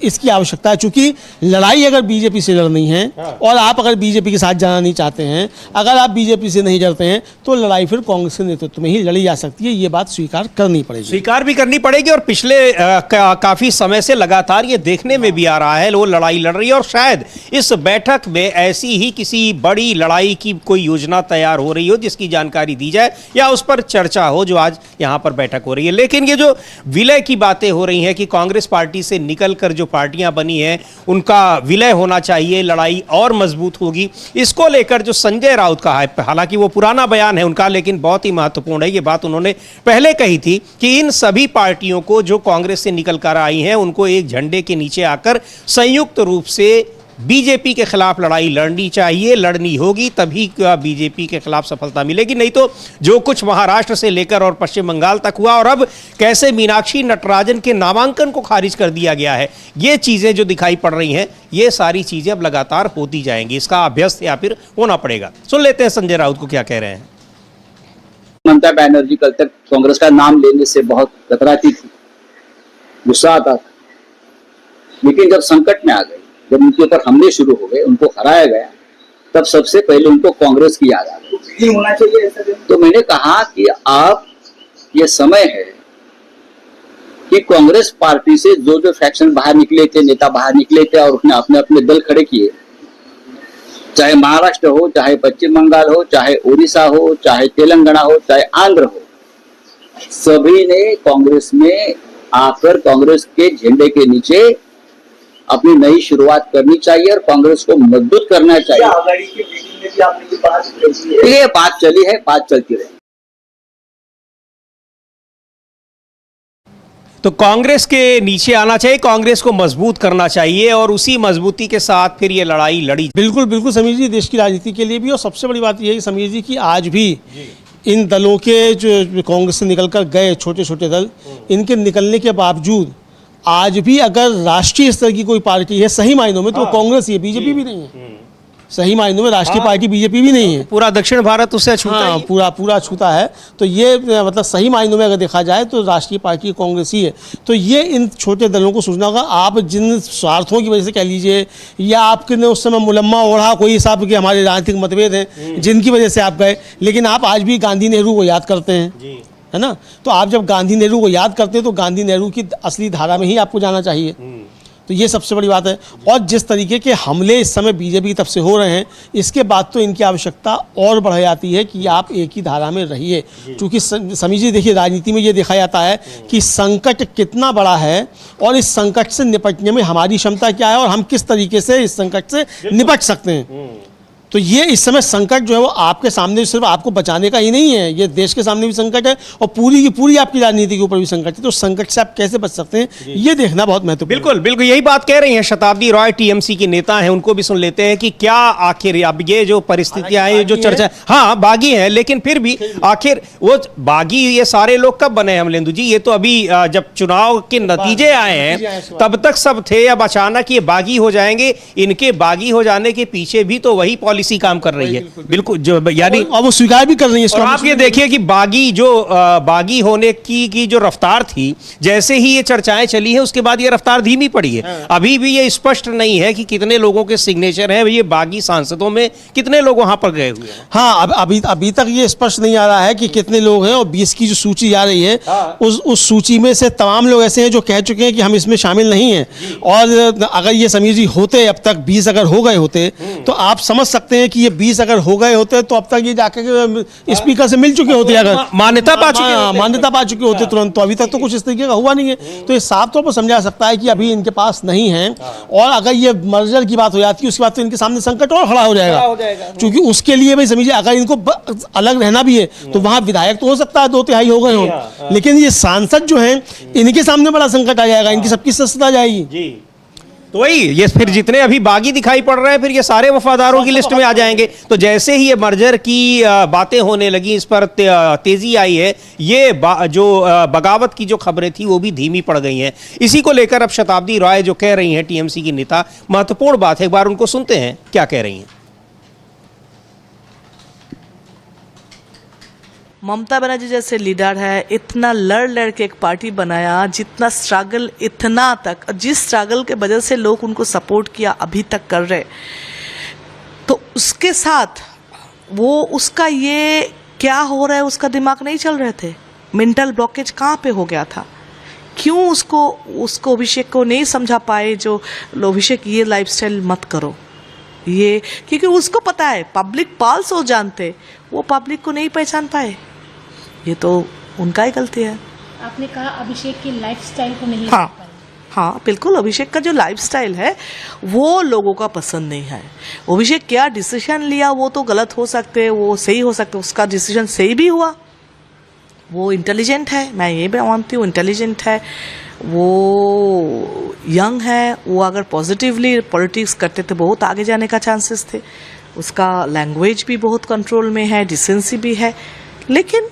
Speaker 2: इसकी आवश्यकता है। चूंकि लड़ाई अगर बीजेपी से लड़नी है और आप अगर बीजेपी के साथ जाना नहीं चाहते हैं, अगर आप बीजेपी से नहीं लड़ते हैं तो लड़ाई फिर कांग्रेस के नेतृत्व में ही लड़ी जा सकती है। ये बात स्वीकार करनी पड़ेगी,
Speaker 1: स्वीकार भी करनी पड़ेगी। और पिछले काफी समय से लगातार ये देखने में भी आ रहा है वो लड़ाई लड़ रही है और शायद इस बैठक में ऐसी ही किसी बड़ी लड़ाई की कोई योजना तैयार हो रही हो जिसकी जानकारी दी जाए या उस पर चर्चा हो, जो आज यहां पर बैठक हो रही है। लेकिन ये जो विलय की बातें हो रही हैं कि कांग्रेस पार्टी से निकलकर जो पार्टियां बनी हैं उनका विलय होना चाहिए, लड़ाई और मजबूत होगी, इसको लेकर जो संजय राउत का है, हालांकि वो पुराना बयान है उनका लेकिन बहुत ही महत्वपूर्ण है। ये बात उन्होंने पहले कही थी कि इन सभी पार्टियों को जो कांग्रेस से निकल कर आई हैं उनको एक झंडे के नीचे आकर संयुक्त रूप से बीजेपी के खिलाफ लड़ाई लड़नी चाहिए, लड़नी होगी तभी बीजेपी के खिलाफ सफलता मिलेगी। नहीं तो जो कुछ महाराष्ट्र से लेकर और पश्चिम बंगाल तक हुआ और अब कैसे मीनाक्षी नटराजन के नामांकन को खारिज कर दिया गया है, ये चीजें जो दिखाई पड़ रही हैं, ये सारी चीजें अब लगातार होती जाएंगी। इसका अभ्यस्त या फिर होना पड़ेगा। सुन लेते हैं संजय राउत को क्या कह रहे हैं।
Speaker 9: ममता बनर्जी कल तक कांग्रेस का नाम लेने से बहुत कतराती थी, गुस्सा आता था, लेकिन जब संकट में आ गई, जब उनके ऊपर हमले शुरू हो गए, उनको हराया गया, तब सबसे पहले उनको कांग्रेस की याद आ गई। होना चाहिए तो मैंने कहा कि आप ये समय है कि कांग्रेस पार्टी से जो जो फैक्शन बाहर निकले थे, नेता बाहर निकले थे और उसने अपने अपने दल खड़े किए, चाहे महाराष्ट्र हो, चाहे पश्चिम बंगाल हो, चाहे उड़ीसा हो, चाहे तेलंगाना हो, चाहे आंध्र हो, सभी ने कांग्रेस में आकर कांग्रेस के झंडे के नीचे अपनी नई शुरुआत करनी चाहिए और कांग्रेस को मजबूत करना चाहिए। ये बात चली है, बात चलती रहे।
Speaker 1: तो कांग्रेस के नीचे आना चाहिए, कांग्रेस को मजबूत करना चाहिए और उसी मजबूती के साथ फिर ये लड़ाई लड़ी।
Speaker 2: बिल्कुल बिल्कुल समीर जी, देश की राजनीति के लिए भी। और सबसे बड़ी बात यह है समीर जी कि आज भी इन दलों के जो कांग्रेस से निकलकर गए छोटे छोटे दल, इनके निकलने के बावजूद आज भी अगर राष्ट्रीय स्तर की कोई पार्टी है सही मायनों में तो कांग्रेस ही है, बीजेपी भी नहीं है। सही मायनों में राष्ट्रीय पार्टी बीजेपी भी नहीं है।
Speaker 1: पूरा दक्षिण भारत उससे छूता है।
Speaker 2: पूरा छूता है। तो ये मतलब सही मायनों में अगर देखा जाए तो राष्ट्रीय पार्टी कांग्रेस ही है। तो ये इन छोटे दलों को सोचना होगा। आप जिन स्वार्थों की वजह से कह लीजिए या आपके ने उस समय मुलम्मा ओढ़ा कोई हिसाब के हमारे राजनीतिक मतभेद हैं जिनकी वजह से आप गए, लेकिन आप आज भी गांधी नेहरू को याद करते हैं, है ना। तो आप जब गांधी नेहरू को याद करते हैं तो गांधी नेहरू की असली धारा में ही आपको जाना चाहिए। तो ये सबसे बड़ी बात है। और जिस तरीके के हमले इस समय बीजेपी की तरफ से हो रहे हैं, इसके बाद तो इनकी आवश्यकता और बढ़ जाती है कि आप एक ही धारा में रहिए। क्योंकि समीर जी देखिए, राजनीति में ये देखा जाता है कि संकट कितना बड़ा है और इस संकट से निपटने में हमारी क्षमता क्या है और हम किस तरीके से इस संकट से निपट सकते हैं। तो ये इस समय संकट जो है वो आपके सामने सिर्फ आपको बचाने का ही नहीं है, ये देश के सामने भी संकट है और पूरी की पूरी आपकी राजनीति के ऊपर भी संकट है। तो संकट से आप कैसे बच सकते हैं, ये देखना बहुत महत्वपूर्ण।
Speaker 1: बिल्कुल बिल्कुल यही बात कह रही हैं शताब्दी रॉय, टीएमसी की नेता हैं, उनको भी सुन लेते हैं कि क्या आखिर अब ये जो परिस्थितियां हैं, जो चर्चा, हाँ बागी है, लेकिन फिर भी आखिर वो बागी ये सारे लोग कब बने हैं अमलेंदु जी? ये तो अभी जब चुनाव के नतीजे आए हैं तब तक सब थे, अब अचानक ये बागी हो जाएंगे। इनके बागी हो जाने के पीछे भी तो वही पॉलिसी काम कर रही है। बिल्कुल जो यानी
Speaker 2: और वो स्वीकार भी कर रही है।
Speaker 1: और आप ये देखिए कि बागी होने की जो रफ्तार थी, जैसे ही ये चर्चाएं चली है उसके बाद ये रफ्तार धीमी पड़ी है। अभी भी ये स्पष्ट नहीं है कि कितने लोगों के सिग्नेचर हैं, ये बागी सांसदों में कितने लोग वहां पर गए हुए हैं।
Speaker 2: हाँ, अभी तक ये स्पष्ट नहीं आ रहा है कि कितने लोग हैं। और 20 की जो सूची आ रही है उस सूची में से तमाम लोग ऐसे हैं जो कह चुके हैं कि हम इसमें शामिल नहीं हैं। और अगर ये समीर जी होते, अब तक 20 अगर हो गए होते तो आप समझ सकते हैं कि ये 20 अगर हो गए होते तो अब तक ये जाके स्पीकर से मिल चुके होते, अगर मान्यता पा चुके होते तुरंत। तो अभी तक तो कुछ इस तरीके का हुआ नहीं है। तो ये साफ तौर पर समझा सकता है कि अभी इनके पास नहीं है। और अगर ये मर्जर की बात हो जाती है उसके बाद तो इनके सामने संकट और खड़ा हो जाएगा। क्योंकि उसके लिए भाई समझिए, अगर इनको अलग रहना भी है तो वहां विधायक तो हो सकता है 2/3 हो गए हों, लेकिन ये सांसद जो है इनके सामने बड़ा संकट आ जाएगा, इनकी सबकी सस्ता जाएगी।
Speaker 1: तो वही ये फिर जितने अभी बागी दिखाई पड़ रहे हैं फिर ये सारे वफादारों की लिस्ट में आ जाएंगे। तो जैसे ही ये मर्जर की बातें होने लगी, इस पर तेजी आई है, ये जो बगावत की जो खबरें थी वो भी धीमी पड़ गई हैं। इसी को लेकर अब शताब्दी रॉय जो कह रही हैं, टीएमसी की नेता, महत्वपूर्ण बात है, एक बार उनको सुनते हैं क्या कह रही हैं।
Speaker 10: ममता बनर्जी जैसे लीडर है, इतना लड़ के एक पार्टी बनाया, जितना स्ट्रगल इतना तक, जिस स्ट्रगल के वजह से लोग उनको सपोर्ट किया अभी तक कर रहे, तो उसके साथ वो उसका ये क्या हो रहा है उसका दिमाग नहीं चल रहे थे। मेंटल ब्लॉकेज कहाँ पे हो गया था, क्यों उसको अभिषेक को नहीं समझा पाए जो अभिषेक ये लाइफस्टाइल मत करो, ये क्योंकि उसको पता है पब्लिक पाल्स हो जानते, वो पब्लिक को नहीं पहचान पाए, ये तो उनका ही गलती है।
Speaker 7: आपने कहा अभिषेक की लाइफस्टाइल को नहीं
Speaker 10: हाँ बिल्कुल, अभिषेक का जो लाइफस्टाइल है वो लोगों का पसंद नहीं है। अभिषेक क्या डिसीजन लिया वो तो गलत हो सकते, वो सही हो सकते, उसका डिसीजन सही भी हुआ, वो इंटेलिजेंट है, मैं ये भी मानती हूँ इंटेलिजेंट है, वो यंग है, वो अगर पॉजिटिवली पॉलिटिक्स करते थे बहुत आगे जाने का चांसेस थे, उसका लैंग्वेज भी बहुत कंट्रोल में है, डिसेंसी भी है, लेकिन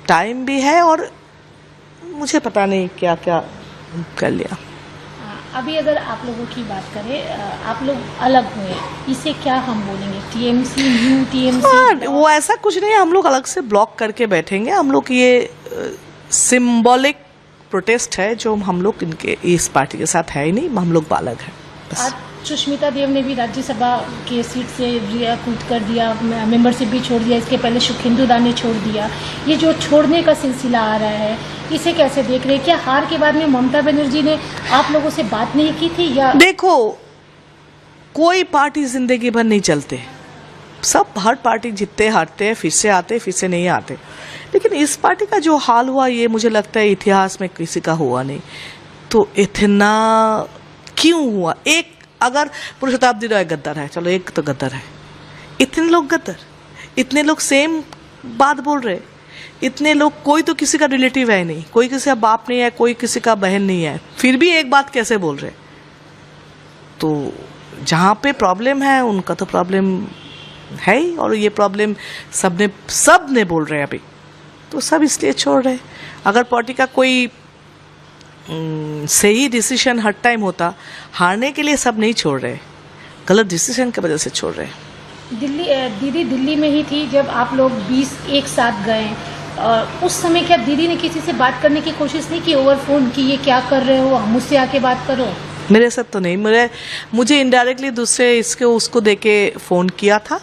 Speaker 10: टाइम भी है और मुझे पता नहीं क्या क्या कर लिया।
Speaker 7: अभी अगर आप लोगों की बात करें, आप लोग अलग हुए, इसे क्या हम बोलेंगे, टीएमसी न्यू टीएमसी?
Speaker 10: वो ऐसा कुछ नहीं है, हम लोग अलग से ब्लॉक करके बैठेंगे। हम लोग ये सिंबॉलिक प्रोटेस्ट है जो हम लोग इनके इस पार्टी के साथ है ही नहीं, हम लोग अलग हैं बस।
Speaker 7: आज सुष्मिता देव ने भी राज्यसभा के सीट से क्विट कर दिया, मेंबरशिप भी छोड़ दिया, इसके पहले सुखेंदु दा ने छोड़ दिया। ये जो छोड़ने का सिलसिला आ रहा है, इसे कैसे देख रहे हैं? क्या हार के बाद में ममता बनर्जी ने आप लोगों से बात नहीं की थी या?
Speaker 10: देखो, कोई पार्टी जिंदगी भर नहीं चलते, सब हर पार्टी जीतते हारते हैं, फिर से आते फिर से नहीं आते, लेकिन इस पार्टी का जो हाल हुआ ये मुझे लगता है इतिहास में किसी का हुआ नहीं। तो इतना क्यों हुआ? एक अगर पुरुषोत्तम राय गद्दार है, चलो एक तो गद्दार है, इतने लोग गद्दार, इतने लोग सेम बात बोल रहे, इतने लोग, कोई तो किसी का रिलेटिव है नहीं, कोई किसी का बाप नहीं है, कोई किसी का बहन नहीं है, फिर भी एक बात कैसे बोल रहे? तो जहाँ पे प्रॉब्लम है उनका तो प्रॉब्लम है ही, और ये प्रॉब्लम सब ने बोल रहे हैं अभी, तो सब इसलिए छोड़ रहे। अगर पार्टी का कोई सही डिसीजन हर टाइम होता, हारने के लिए सब नहीं छोड़ रहे, गलत डिसीजन की वजह से छोड़ रहे।
Speaker 7: दीदी दिल्ली में ही थी जब आप लोग 20 एक साथ गए, उस समय क्या दीदी ने किसी से बात करने की कोशिश नहीं की ओवर फोन कि ये क्या कर रहे हो, मुझसे आके बात करो?
Speaker 10: मेरे साथ तो नहीं, मुझे इनडायरेक्टली दूसरे उसको देके फ़ोन किया था,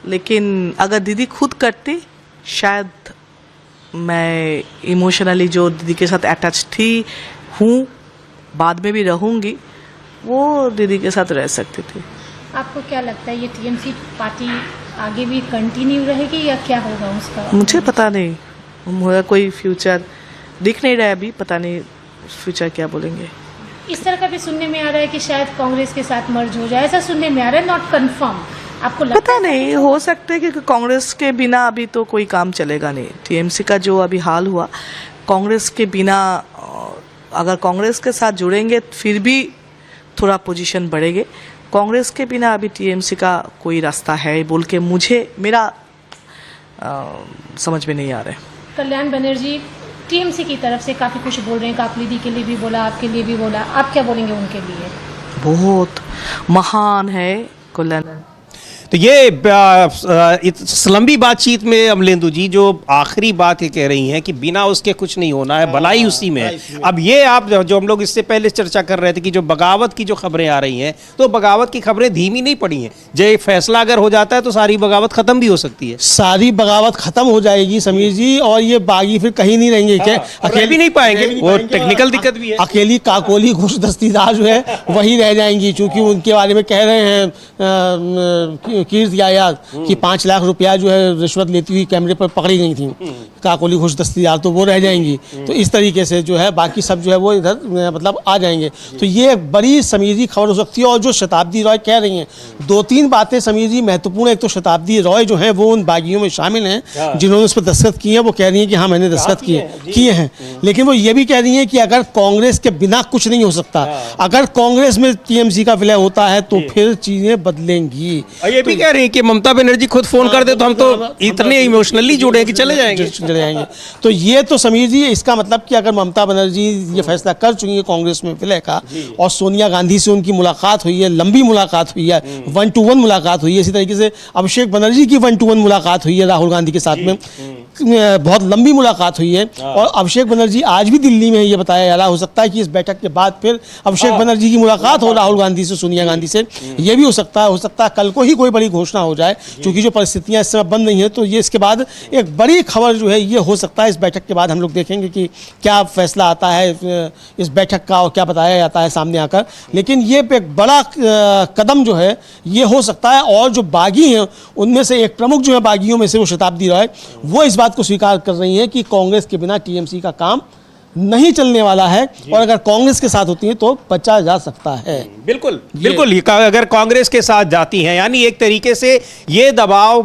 Speaker 10: लेकिन अगर दीदी खुद करती शायद मैं इमोशनली जो दीदी के साथ अटैच हूँ, बाद में भी रहूँगी, वो दीदी के साथ रह सकती थी।
Speaker 7: आपको क्या लगता है ये टीएमसी पार्टी आगे भी कंटिन्यू रहेगी या क्या होगा उसका?
Speaker 10: मुझे पता नहीं, मुझे कोई फ्यूचर दिख नहीं रहा है अभी, पता नहीं फ्यूचर क्या बोलेंगे।
Speaker 7: इस तरह का भी सुनने में आ रहा है कि शायद कांग्रेस के साथ मर्ज हो जाए, ऐसा सुनने में आ रहा है, नॉट कंफर्म। आपको
Speaker 10: पता नहीं, हो सकता है क्योंकि कांग्रेस के बिना अभी तो कोई काम चलेगा नहीं। टीएमसी का जो अभी हाल हुआ, कांग्रेस के बिना, अगर कांग्रेस के साथ जुड़ेंगे फिर भी थोड़ा पोजीशन बढ़ेंगे, कांग्रेस के बिना अभी टीएमसी का कोई रास्ता है बोल के मेरा समझ में नहीं आ रहा है।
Speaker 7: कल्याण बनर्जी टीएमसी की तरफ से काफी कुछ बोल रहे हैं, काकलिदी के लिए भी बोला, आपके लिए भी बोला, आप क्या बोलेंगे उनके लिए?
Speaker 10: बहुत महान है कल्याण।
Speaker 1: तो ये इस लंबी बातचीत में अमलेंदु जी जो आखिरी बात ये कह रही हैं कि बिना उसके कुछ नहीं होना है, भलाई उसी में है। अब ये आप जो हम लोग इससे पहले चर्चा कर रहे थे कि जो बगावत की जो खबरें आ रही हैं, तो बगावत की खबरें धीमी नहीं पड़ी हैं। जो एक फैसला अगर हो जाता है तो सारी बगावत खत्म भी हो सकती है,
Speaker 2: सारी बगावत खत्म हो जाएगी समीर जी, और ये बागी फिर कहीं नहीं रहेंगे। क्या
Speaker 1: अकेले भी नहीं पाएंगे, वो टेक्निकल दिक्कत भी है।
Speaker 2: अकेली काकोली घुस दस्तीदार जो है वही रह जाएंगी, क्योंकि उनके बारे में कह रहे हैं कीर्ति आयात कि 5 लाख रुपया जो है रिश्वत लेती हुई कैमरे पर पकड़ी गई थी काकोली घुस दस्तीदार, तो वो रह जाएंगी। तो इस तरीके से जो है बाकी सब जो है वो इधर मतलब आ जाएंगे। तो ये एक बड़ी समीर जी खबर हो सकती है। और जो शताब्दी रॉय कह रही हैं, 2-3 बातें समीर जी महत्वपूर्ण। एक तो शताब्दी रॉय जो है वो उन बागियों में शामिल हैं जिन्होंने उस पर दस्तखत किए हैं। वो कह रही हैं कि हाँ मैंने दस्तखत किए हैं, लेकिन वो ये भी कह रही हैं कि अगर कांग्रेस के बिना कुछ नहीं हो सकता, अगर कांग्रेस में टीएमसी का विलय होता है तो फिर चीजें बदलेंगी।
Speaker 1: भी कह रहे हैं कि ममता बनर्जी खुद फोन कर दे तो हम तो इतने इमोशनली जुड़े हैं कि चले जाएंगे।
Speaker 2: तो ये तो समीर जी, इसका मतलब कि अगर ममता बनर्जी ये फैसला कर चुकी है कांग्रेस में विलय का, और सोनिया गांधी से उनकी मुलाकात हुई है, लंबी मुलाकात हुई है, 1-to-1 मुलाकात हुई है, इसी तरीके से अभिषेक बनर्जी की 1-to-1 मुलाकात हुई है राहुल गांधी के साथ में, बहुत लंबी मुलाकात हुई है। और अभिषेक बनर्जी आज भी दिल्ली में, ये बताया जा रहा, हो सकता है कि इस बैठक के बाद फिर अभिषेक बनर्जी की मुलाकात हो राहुल गांधी से, सोनिया गांधी से, ये भी हो सकता है कल को ही कोई बड़ी घोषणा हो जाए, क्योंकि जो परिस्थितियां इस समय बन रही हैं। तो ये इसके बाद एक बड़ी खबर जो है ये हो सकता है, इस बैठक के बाद हम लोग देखेंगे कि क्या फैसला आता है इस बैठक का और क्या बताया जाता है सामने आकर। लेकिन ये एक बड़ा कदम जो है ये हो सकता है। और जो बागी हैं उनमें से एक प्रमुख जो है बागियों में से, वो शताब्दी राय, वो इस बात को स्वीकार कर रही हैं कि कांग्रेस के बिना टीएमसी का काम नहीं चलने वाला है, और अगर कांग्रेस के साथ होती है तो बचा जा सकता है।
Speaker 1: बिल्कुल बिल्कुल, अगर कांग्रेस के साथ जाती हैं, यानी एक तरीके से ये दबाव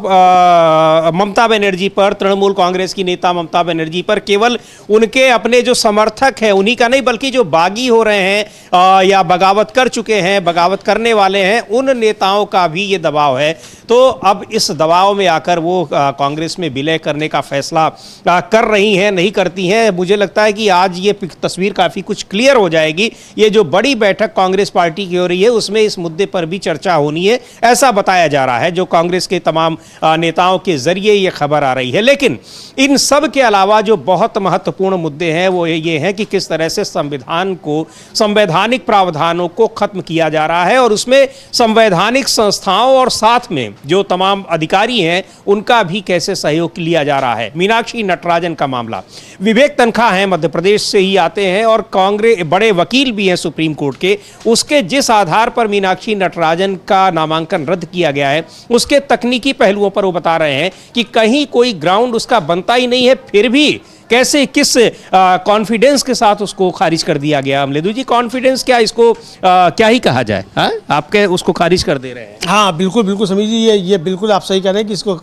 Speaker 1: ममता बनर्जी पर, तृणमूल कांग्रेस की नेता ममता बनर्जी पर, केवल उनके अपने जो समर्थक हैं उन्हीं का नहीं, बल्कि जो बागी हो रहे हैं या बगावत कर चुके हैं, बगावत करने वाले हैं, उन नेताओं का भी ये दबाव है। तो अब इस दबाव में आकर वो कांग्रेस में विलय करने का फैसला कर रही हैं, नहीं करती हैं। मुझे लगता है कि आज ये तस्वीर काफी कुछ क्लियर हो जाएगी। ये जो बड़ी बैठक कांग्रेस पार्टी की हो रही है उसमें इस मुद्दे पर भी चर्चा होनी है, ऐसा बताया जा रहा है, जो कांग्रेस के तमाम नेताओं के जरिए ये खबर आ रही है। लेकिन इन सब के अलावा जो बहुत महत्वपूर्ण मुद्दे हैं वो ये हैं कि किस तरह से संविधान को, संवैधानिक प्रावधानों को खत्म किया जा रहा है, और उसमें संवैधानिक संस्थाओं और साथ में जो तमाम अधिकारी हैं उनका भी कैसे सहयोग लिया जा रहा है। मीनाक्षी नटराजन का मामला, विवेक तनखा है, मध्य प्रदेश से ही आते हैं और कांग्रेस बड़े वकील भी हैं सुप्रीम कोर्ट के, उसके जिस आधार पर मीनाक्षी नटराजन का नामांकन रद्द किया गया है उसके तकनीकी पहलुओं पर वो बता रहे हैं कि कहीं कोई ग्राउंड उसका बनता ही नहीं है, फिर भी कैसे, किस कॉन्फिडेंस के साथ उसको खारिज कर दिया गया। अमलेदु जी, कॉन्फिडेंस क्या, इसको क्या ही कहा जाए? आपके उसको खारिज कर दे रहे हैं।
Speaker 2: हाँ बिल्कुल बिल्कुल समीर जी, ये बिल्कुल आप सही कह रहे हैं कि इसको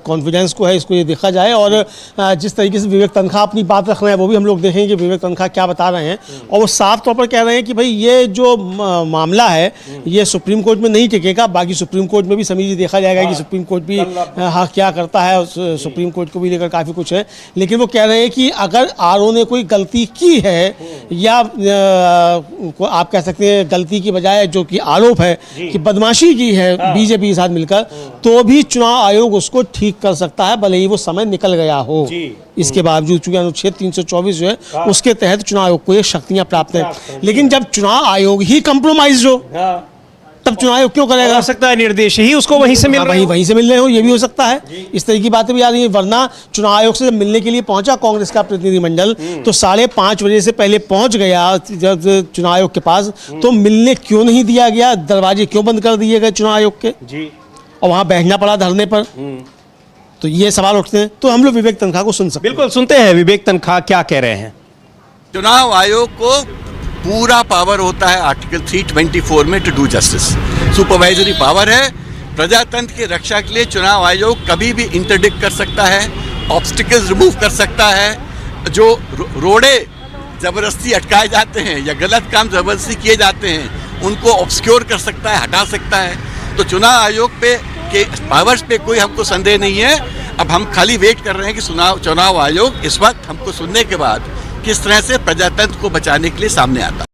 Speaker 2: कॉन्फिडेंस को है, इसको ये देखा जाए। और जिस तरीके से विवेक तनखा अपनी बात रख रहे हैं वो भी हम लोग देखेंगे कि विवेक तनखा क्या बता रहे हैं। और वो साफ तौर पर कह रहे हैं कि भाई ये जो मामला है ये सुप्रीम कोर्ट में नहीं टिकेगा, बाकी सुप्रीम कोर्ट में भी समीर जी देखा जाएगा कि सुप्रीम कोर्ट भी हाँ क्या करता है, सुप्रीम कोर्ट को भी लेकर काफ़ी कुछ है। लेकिन वो कह रहे हैं कि अगर आरओ ने कोई गलती की है, या आप कह सकते हैं गलती की बजाय जो कि आरोप है कि बदमाशी की है बीजेपी के साथ मिलकर, तो भी चुनाव आयोग उसको ठीक कर सकता है, भले ही वो समय निकल गया हो। इसके बावजूद चूंकि अनुच्छेद 324 जो है उसके तहत चुनाव आयोग को ये शक्तियां प्राप्त हैं। लेकिन जब चुनाव आयोग ही कंप्रोमाइज हो तब चुनाव आयोग क्यों करेगा?
Speaker 1: हो सकता है निर्देश ही उसको वहीं से मिल रहे,
Speaker 2: वहीं से मिल रहे हो, ये भी हो सकता है। इस तरह की बातें भी आ रही है। वरना चुनाव आयोग से जब मिलने के लिए पहुंचा कांग्रेस का प्रतिनिधिमंडल तो 5:30 बजे से पहले पहुंच गया जब चुनाव आयोग के पास, तो मिलने क्यों नहीं दिया गया? दरवाजे क्यों बंद कर दिए गए चुनाव आयोग के जी, और वहां बैठना पड़ा धरने पर? तो ये सवाल उठते हैं। तो हम लोग विवेक तनखा को सुन सकते हैं।
Speaker 1: बिल्कुल सुनते हैं विवेक तनखा क्या कह रहे हैं।
Speaker 11: चुनाव आयोग को पूरा पावर होता है आर्टिकल 324 में to do justice, supervisory power है। प्रजातंत्र की रक्षा के लिए चुनाव आयोग कभी भी इंटरडिक्ट कर सकता है, ऑब्स्टिकल्स रिमूव कर सकता है, जो रोड़े जबरदस्ती अटकाए जाते हैं या गलत काम जबरदस्ती किए जाते हैं उनको ऑब्स्क्योर कर सकता है, हटा सकता है। तो चुनाव आयोग पे के पावर्स पे कोई हमको संदेह नहीं है। अब हम खाली वेट कर रहे हैं कि चुनाव आयोग इस वक्त हमको सुनने के बाद किस तरह से प्रजातंत्र को बचाने के लिए सामने आता है।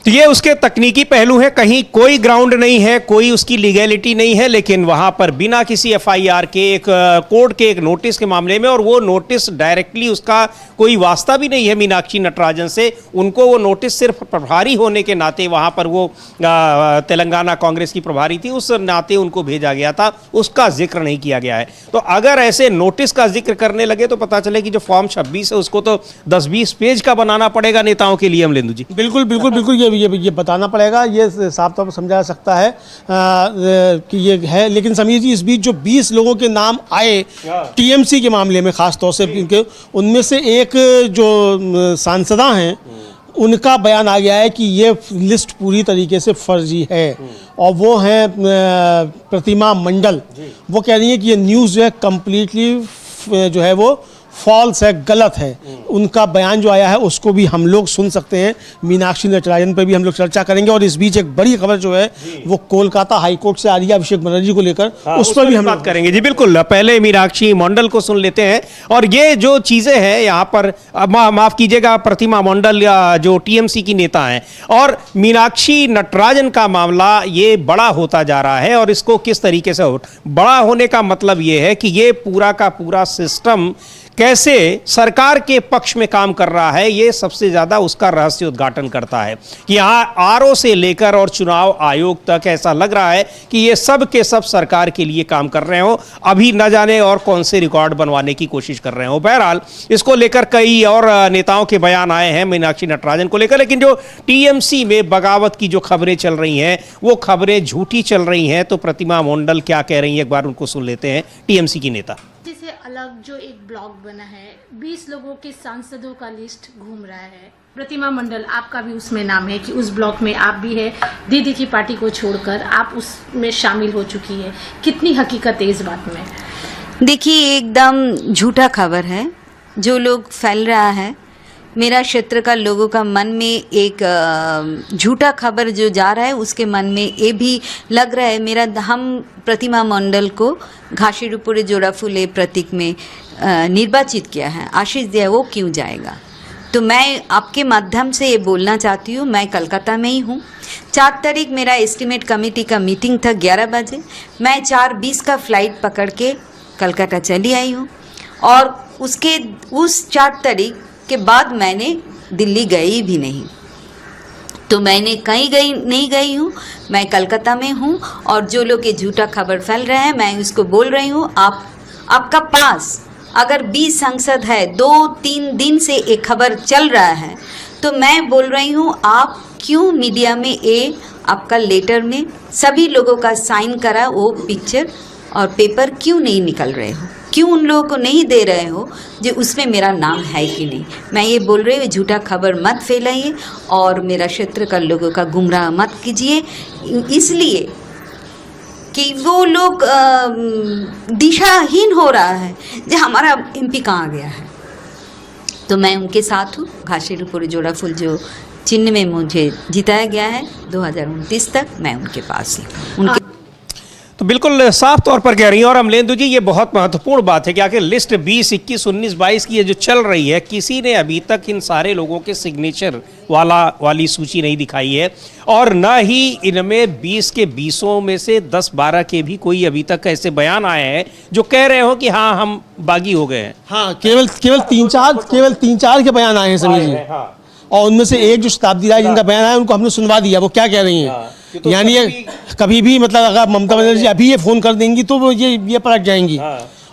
Speaker 1: तो ये उसके तकनीकी पहलू हैं, कहीं कोई ग्राउंड नहीं है, कोई उसकी लीगैलिटी नहीं है, लेकिन वहां पर बिना किसी एफआईआर के, एक कोर्ट के एक नोटिस के मामले में, और वो नोटिस डायरेक्टली उसका कोई वास्ता भी नहीं है मीनाक्षी नटराजन से, उनको वो नोटिस सिर्फ प्रभारी होने के नाते, वहां पर वो तेलंगाना कांग्रेस की प्रभारी थी उस नाते उनको भेजा गया था, उसका जिक्र नहीं किया गया है। तो अगर ऐसे नोटिस का जिक्र करने लगे तो पता चले कि जो फॉर्म 26 है उसको तो 10-20 पेज का बनाना पड़ेगा नेताओं के लिए। अमलेंदु जी
Speaker 2: बिल्कुल बिल्कुल बिल्कुल ये बताना पड़ेगा, ये साफ तौर पर समझा जा सकता है कि ये है। लेकिन समीर जी, इस बीच जो 20 लोगों के नाम आए टीएमसी के मामले में खास तौर से, उनमें से एक जो सांसदा हैं उनका बयान आ गया है कि ये लिस्ट पूरी तरीके से फर्जी है, और वो हैं प्रतिमा मंडल। वो कह रही है कि ये न्यूज़ जो है कम्प्लीटली जो है वो फॉल्स है, गलत है। उनका बयान जो आया है उसको भी हम लोग सुन सकते हैं। मीनाक्षी नटराजन पर भी हम लोग चर्चा करेंगे और इस बीच एक बड़ी खबर जो है वो कोलकाता हाईकोर्ट से आ रही है अभिषेक बनर्जी को लेकर, उस पर भी हम
Speaker 1: बात करेंगे। जी बिल्कुल, पहले मीनाक्षी मंडल को सुन लेते हैं। और ये जो चीजें हैं यहाँ पर, माफ कीजिएगा, प्रतिमा मंडल जो टीएमसी की नेता हैं, और मीनाक्षी नटराजन का मामला ये बड़ा होता जा रहा है। और इसको किस तरीके से बड़ा होने का मतलब ये है कि ये पूरा का पूरा सिस्टम कैसे सरकार के पक्ष में काम कर रहा है, ये सबसे ज्यादा उसका रहस्य उद्घाटन करता है कि यहाँ आरओ से लेकर और चुनाव आयोग तक ऐसा लग रहा है कि ये सब के सब सरकार के लिए काम कर रहे हो, अभी न जाने और कौन से रिकॉर्ड बनवाने की कोशिश कर रहे हो। बहरहाल इसको लेकर कई और नेताओं के बयान आए हैं मीनाक्षी नटराजन को लेकर, लेकिन जो टीएमसी में बगावत की जो खबरें चल रही हैं वो खबरें झूठी चल रही हैं। तो प्रतिमा मंडल क्या कह रही है, एक बार उनको सुन लेते हैं, टीएमसी की नेता।
Speaker 7: से अलग जो एक ब्लॉग बना है, 20 लोगों के सांसदों का लिस्ट घूम रहा है। प्रतिमा मंडल, आपका भी उसमें नाम है कि उस ब्लॉक में आप भी है, दीदी की पार्टी को छोड़कर आप उसमें शामिल हो चुकी है। कितनी हकीकत है इस बात में?
Speaker 12: देखिए, एकदम झूठा खबर है जो लोग फैल रहा है। मेरा क्षेत्र का लोगों का मन में एक झूठा खबर जो जा रहा है, उसके मन में ये भी लग रहा है मेरा, हम प्रतिमा मंडल को घासीडुपुरे जोड़ाफुले प्रतीक में निर्वाचित किया है, आशीष दिया, वो क्यों जाएगा? तो मैं आपके माध्यम से ये बोलना चाहती हूँ, मैं कलकत्ता में ही हूँ। 4 तारीख मेरा एस्टीमेट कमेटी का मीटिंग था 11 बजे। मैं 4:20 का फ्लाइट पकड़ के कलकत्ता चली आई हूँ और उस 4 तारीख के बाद मैंने दिल्ली गई भी नहीं। तो मैंने कहीं नहीं गई हूँ, मैं कलकत्ता में हूँ। और जो लोग ये झूठा खबर फैल रहे हैं, मैं उसको बोल रही हूँ, आपका पास अगर 20 सांसद है, 2-3 दिन से एक खबर चल रहा है, तो मैं बोल रही हूँ आप क्यों मीडिया में ये आपका लेटर में सभी लोगों का साइन करा वो पिक्चर और पेपर क्यों नहीं निकल रहे हो, क्यों उन लोगों को नहीं दे रहे हो जो उसमें मेरा नाम है कि नहीं? मैं ये बोल रही हूँ, झूठा खबर मत फैलाइए और मेरा क्षेत्र का लोगों का गुमराह मत कीजिए, इसलिए कि वो लोग दिशाहीन हो रहा है जो हमारा एमपी कहाँ गया है। तो मैं उनके साथ हूँ। घासीडुपुरे जोड़ाफुल जो चिन्ह में मुझे जिताया गया है 2029 तक, मैं उनके पास हूँ। उनके
Speaker 1: तो बिल्कुल साफ तौर पर कह रही हैं। और अमलेंदु जी, ये बहुत महत्वपूर्ण बात है कि आखिर लिस्ट 20, 21, 19, 22 की ये जो चल रही है, किसी ने अभी तक इन सारे लोगों के सिग्नेचर वाली सूची नहीं दिखाई है, और न ही इनमें 20 के 20 में से 10-12 के भी कोई अभी तक ऐसे बयान आए हैं जो कह रहे हो कि हाँ हम बागी हो गए हैं।
Speaker 2: हाँ, केवल 3-4 के बयान आए हैं समीर जी। और उनमें से एक जो शताब्दी राय जिनका बयान आया उनको हमने सुनवा दिया, वो क्या कह रही हैं। तो यानी ये कभी भी मतलब अगर ममता बनर्जी अभी ये फोन कर देंगी तो वो ये पलट जाएंगी।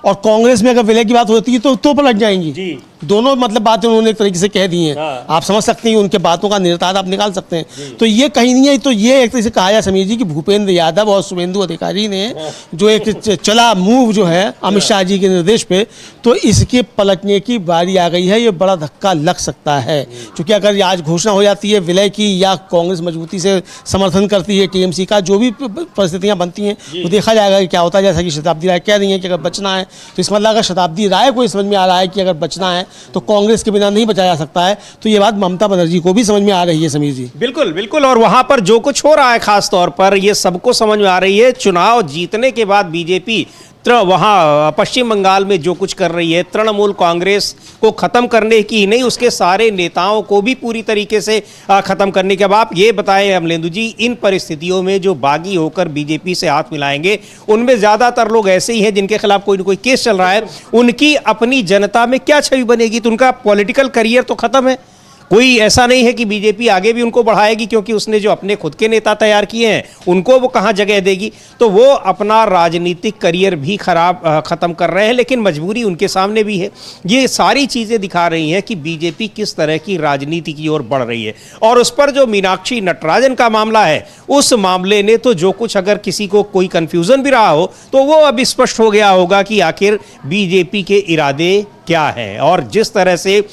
Speaker 2: और कांग्रेस में अगर विलय की बात होती है तो पलट जाएंगी। दोनों मतलब बातें उन्होंने एक तरीके से कह दी हैं। आप समझ सकते हैं, उनके बातों का निरताद आप निकाल सकते हैं। तो ये कहीं नहीं है। तो ये एक तरह से कहा जाए समीर जी कि भूपेंद्र यादव और शुभेंदु अधिकारी ने जो एक चला मूव जो है अमित शाह जी के निर्देश पे, तो इसके पलटने की बारी आ गई है। ये बड़ा धक्का लग सकता है, क्योंकि अगर आज घोषणा हो जाती है विलय की या कांग्रेस मजबूती से समर्थन करती है टीएमसी का, जो भी परिस्थितियाँ बनती हैं वो देखा जाएगा कि क्या होता है। जैसा कि शताब्दी राय कह रही है कि अगर बचना है तो इस मतलब अगर शताब्दी राय को समझ में आ रहा है कि अगर बचना है तो कांग्रेस के बिना नहीं बचाया जा सकता है, तो ये बात ममता बनर्जी को भी समझ में आ रही है समीर जी।
Speaker 1: बिल्कुल बिल्कुल। और वहां पर जो कुछ हो रहा है, खास तौर पर ये सबको समझ में आ रही है। चुनाव जीतने के बाद बीजेपी वहाँ पश्चिम बंगाल में जो कुछ कर रही है, तृणमूल कांग्रेस को ख़त्म करने की ही नहीं, उसके सारे नेताओं को भी पूरी तरीके से ख़त्म करने के। अब आप ये बताएं अमलेंदु जी, इन परिस्थितियों में जो बागी होकर बीजेपी से हाथ मिलाएंगे, उनमें ज़्यादातर लोग ऐसे ही हैं जिनके खिलाफ कोई ना कोई केस चल रहा है। उनकी अपनी जनता में क्या छवि बनेगी? तो उनका पॉलिटिकल करियर तो ख़त्म है। कोई ऐसा नहीं है कि बीजेपी आगे भी उनको बढ़ाएगी, क्योंकि उसने जो अपने खुद के नेता तैयार किए हैं उनको वो कहाँ जगह देगी। तो वो अपना राजनीतिक करियर भी ख़त्म कर रहे हैं, लेकिन मजबूरी उनके सामने भी है। ये सारी चीज़ें दिखा रही हैं कि बीजेपी किस तरह की राजनीति की ओर बढ़ रही है। और उस पर जो मीनाक्षी नटराजन का मामला है, उस मामले ने तो जो कुछ, अगर किसी को कोई कन्फ्यूज़न भी रहा हो तो वो अब स्पष्ट हो गया होगा कि आखिर बीजेपी के इरादे क्या हैं। और जिस तरह से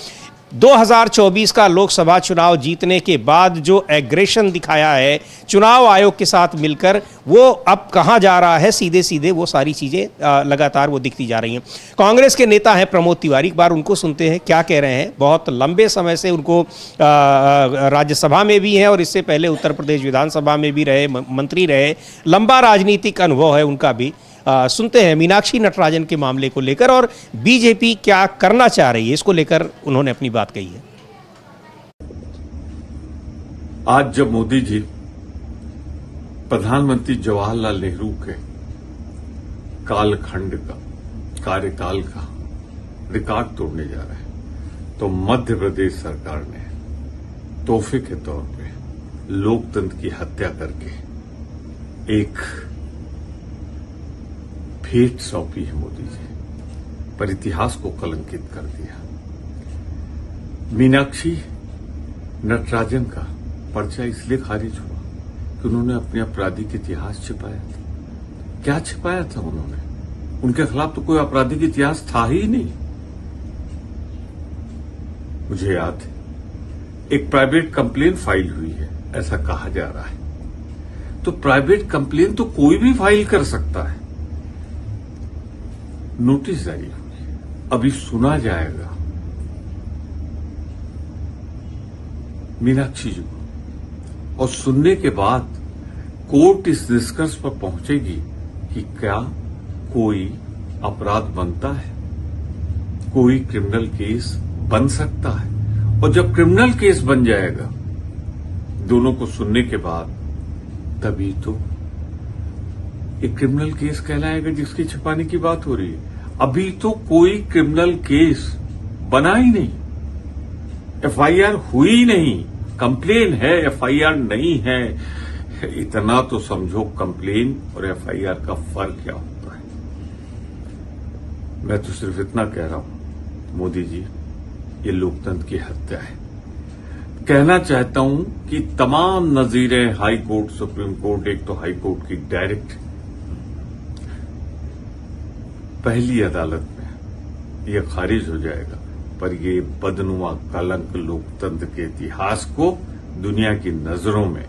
Speaker 1: 2024 का लोकसभा चुनाव जीतने के बाद जो एग्रेशन दिखाया है चुनाव आयोग के साथ मिलकर, वो अब कहां जा रहा है, सीधे सीधे वो सारी चीजें लगातार वो दिखती जा रही हैं। कांग्रेस के नेता हैं प्रमोद तिवारी, एक बार उनको सुनते हैं क्या कह रहे हैं। बहुत लंबे समय से उनको राज्यसभा में भी हैं और इससे पहले उत्तर प्रदेश विधानसभा में भी रहे, मंत्री रहे, लंबा राजनीतिक अनुभव है उनका भी। सुनते हैं मीनाक्षी नटराजन के मामले को लेकर और बीजेपी क्या करना चाह रही है, इसको लेकर उन्होंने अपनी बात कही है।
Speaker 13: आज जब मोदी जी प्रधानमंत्री जवाहरलाल नेहरू के कालखंड का, कार्यकाल का रिकॉर्ड तोड़ने जा रहे हैं, तो मध्य प्रदेश सरकार ने तोहफे के तौर पे लोकतंत्र की हत्या करके एक भेंट सौंपी है मोदी जी, पर इतिहास को कलंकित कर दिया। मीनाक्षी नटराजन का पर्चा इसलिए खारिज हुआ कि उन्होंने अपने आपराधिक इतिहास छिपाया था। क्या छिपाया था उन्होंने? उनके खिलाफ तो कोई आपराधिक इतिहास था ही नहीं। मुझे याद है एक प्राइवेट कंप्लेन फाइल हुई है, ऐसा कहा जा रहा है। तो प्राइवेट कंप्लेन तो कोई भी फाइल कर सकता है। नोटिस जारी हुई, अभी सुना जाएगा मीनाक्षी जी को, और सुनने के बाद कोर्ट इस निष्कर्ष पर पहुंचेगी कि क्या कोई अपराध बनता है, कोई क्रिमिनल केस बन सकता है। और जब क्रिमिनल केस बन जाएगा दोनों को सुनने के बाद, तभी तो एक क्रिमिनल केस कहलाएगा जिसकी छिपाने की बात हो रही है। अभी तो कोई क्रिमिनल केस बना ही नहीं, एफआईआर हुई नहीं, कंप्लेन है, एफआईआर नहीं है। इतना तो समझो कंप्लेन और एफआईआर का फर्क क्या होता है। मैं तो सिर्फ इतना कह रहा हूं, मोदी जी, ये लोकतंत्र की हत्या है। कहना चाहता हूं कि तमाम नजीरें हाई कोर्ट, सुप्रीम कोर्ट, एक तो हाई कोर्ट की डायरेक्ट पहली अदालत में यह खारिज हो जाएगा, पर ये बदनुमा कलंक लोकतंत्र के इतिहास को दुनिया की नजरों में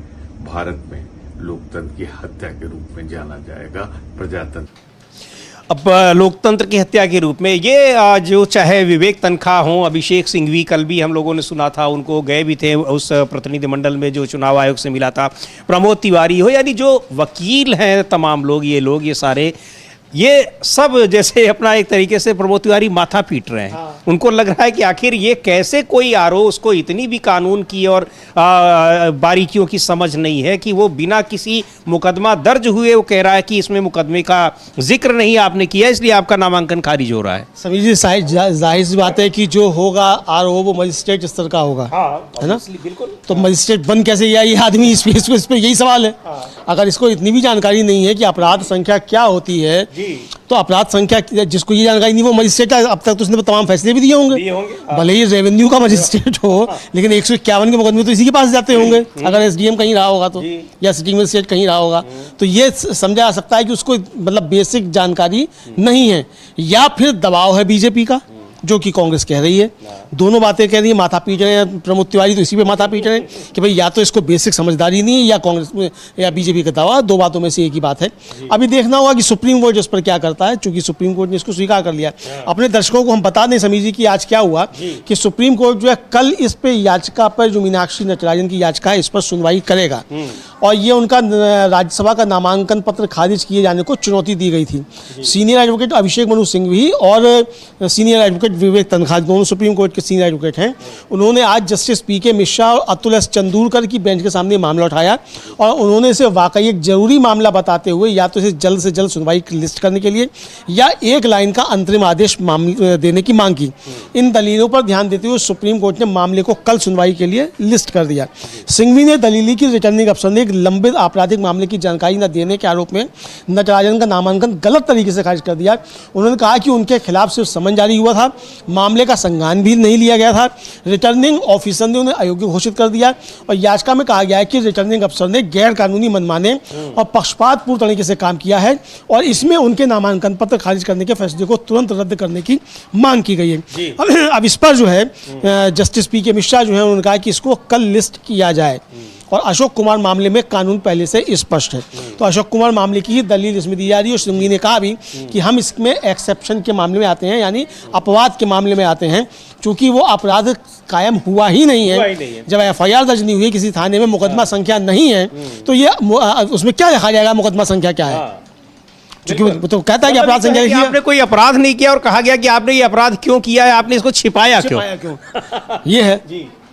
Speaker 13: भारत में लोकतंत्र की हत्या के रूप में जाना जाएगा, प्रजातंत्र।
Speaker 1: अब लोकतंत्र की हत्या के रूप में ये जो चाहे विवेक तनखा हो, अभिषेक सिंघवी, कल भी हम लोगों ने सुना था, उनको गए भी थे उस प्रतिनिधिमंडल में जो चुनाव आयोग से मिला था, प्रमोद तिवारी हो, यानी जो वकील हैं तमाम लोग, ये सारे, ये सब जैसे अपना एक तरीके से प्रमोद तिवारी माथा पीट रहे हैं। उनको लग रहा है कि आखिर ये कैसे कोई आरोप, उसको इतनी भी कानून की और बारीकियों की समझ नहीं है कि वो बिना किसी मुकदमा दर्ज हुए वो कह रहा है कि इसमें मुकदमे का जिक्र नहीं आपने किया, इसलिए आपका नामांकन खारिज हो रहा है।
Speaker 2: समीर जी, जाहिर सी बात है कि जो होगा आरोप वो मजिस्ट्रेट स्तर का होगा, है ना? बिल्कुल। तो मजिस्ट्रेट बन कैसे गया ये आदमी, इस पे यही सवाल है। अगर इसको इतनी भी जानकारी नहीं है कि अपराध संख्या क्या होती है, तो अपराध संख्या जिसको ये जानकारी नहीं, वो मजिस्ट्रेट है, अब तक तो उसने तमाम फैसले भी दिए होंगे। भले ही रेवेन्यू का मजिस्ट्रेट हो, लेकिन 151 के मुकदमे तो इसी के पास जाते होंगे, अगर एसडीएम कहीं रहा होगा तो, या सिटिंग मजिस्ट्रेट कहीं रहा होगा। तो ये समझा जा सकता है कि उसको मतलब बेसिक जानकारी नहीं है, या फिर दबाव है बीजेपी का, जो कि कांग्रेस कह रही है। दोनों बातें कह रही है, माथा पीट रहे हैं प्रमोद तिवारी, तो इसी पे माथा पीट रहे हैं कि भाई या तो इसको बेसिक समझदारी नहीं है, या कांग्रेस में या बीजेपी का दावा, दो बातों में से एक ही बात है। अभी देखना होगा कि सुप्रीम कोर्ट इस पर क्या करता है, चूंकि सुप्रीम कोर्ट ने इसको स्वीकार कर लिया। अपने दर्शकों को हम बता दें समीर जी कि आज क्या हुआ कि सुप्रीम कोर्ट जो है कल इस पे याचिका पर, जो मीनाक्षी नटराजन की याचिका है, इस पर सुनवाई करेगा, और ये उनका राज्यसभा का नामांकन पत्र खारिज किए जाने को चुनौती दी गई थी। सीनियर एडवोकेट अभिषेक मनु सिंघवी और सीनियर एडवोकेट विवेक तनखा, दोनों सुप्रीम कोर्ट के सीनियर एडवोकेट हैं, उन्होंने आज जस्टिस पीके मिश्रा और अतुल एस चंदूरकर की बेंच के सामने मामला उठाया, और उन्होंने इसे वाकई एक जरूरी मामला बताते हुए या तो इसे जल्द से जल्द सुनवाई की लिस्ट करने के लिए, या एक लाइन का अंतरिम आदेश देने की मांग की। इन दलीलों पर ध्यान देते हुए सुप्रीम कोर्ट ने मामले को कल सुनवाई के लिए लिस्ट कर दिया। सिंघवी ने दलीली की रिटर्निंग अफसर ने एक लंबित आपराधिक मामले की जानकारी न देने के आरोप में नटराजन का नामांकन गलत तरीके से खारिज कर दिया। उन्होंने कहा कि उनके खिलाफ सिर्फ समन जारी हुआ था मामले का संज्ञान भी नहीं लिया गया था। रिटर्निंग ऑफिसर ने उन्हें अयोग्य घोषित कर दिया और याचिका में कहा गया है कि रिटर्निंग अफसर ने गैर कानूनी मनमाने और पक्षपातपूर्ण तरीके से काम किया है और इसमें उनके नामांकन पत्र खारिज करने के फैसले को तुरंत रद्द करने की मांग की गई है। अब इस पर जो है जस्टिस पी.के. मिश्रा जो है उन्होंने कहा कि इसको कल लिस्ट किया जाए और अशोक कुमार मामले में कानून पहले से स्पष्ट है। तो अशोक कुमार मामले की ही दलील इसमें दी जा रही है और श्रृंगी ने कहा भी कि हम इसमें एक्सेप्शन के मामले में आते हैं, यानी अपवाद के मामले में आते हैं, क्योंकि वो अपराध कायम हुआ ही नहीं है। जब एफआईआर दर्ज नहीं हुई किसी थाने में, मुकदमा संख्या नहीं है, तो ये उसमें क्या लिखा जाएगा, मुकदमा संख्या क्या है? क्योंकि तो कहता है कि अपराध संख्या लिखी है, आपने
Speaker 1: कोई अपराध नहीं किया और कहा गया कि आपने ये अपराध क्यों किया है, आपने इसको छिपाया क्यों?
Speaker 2: ये है।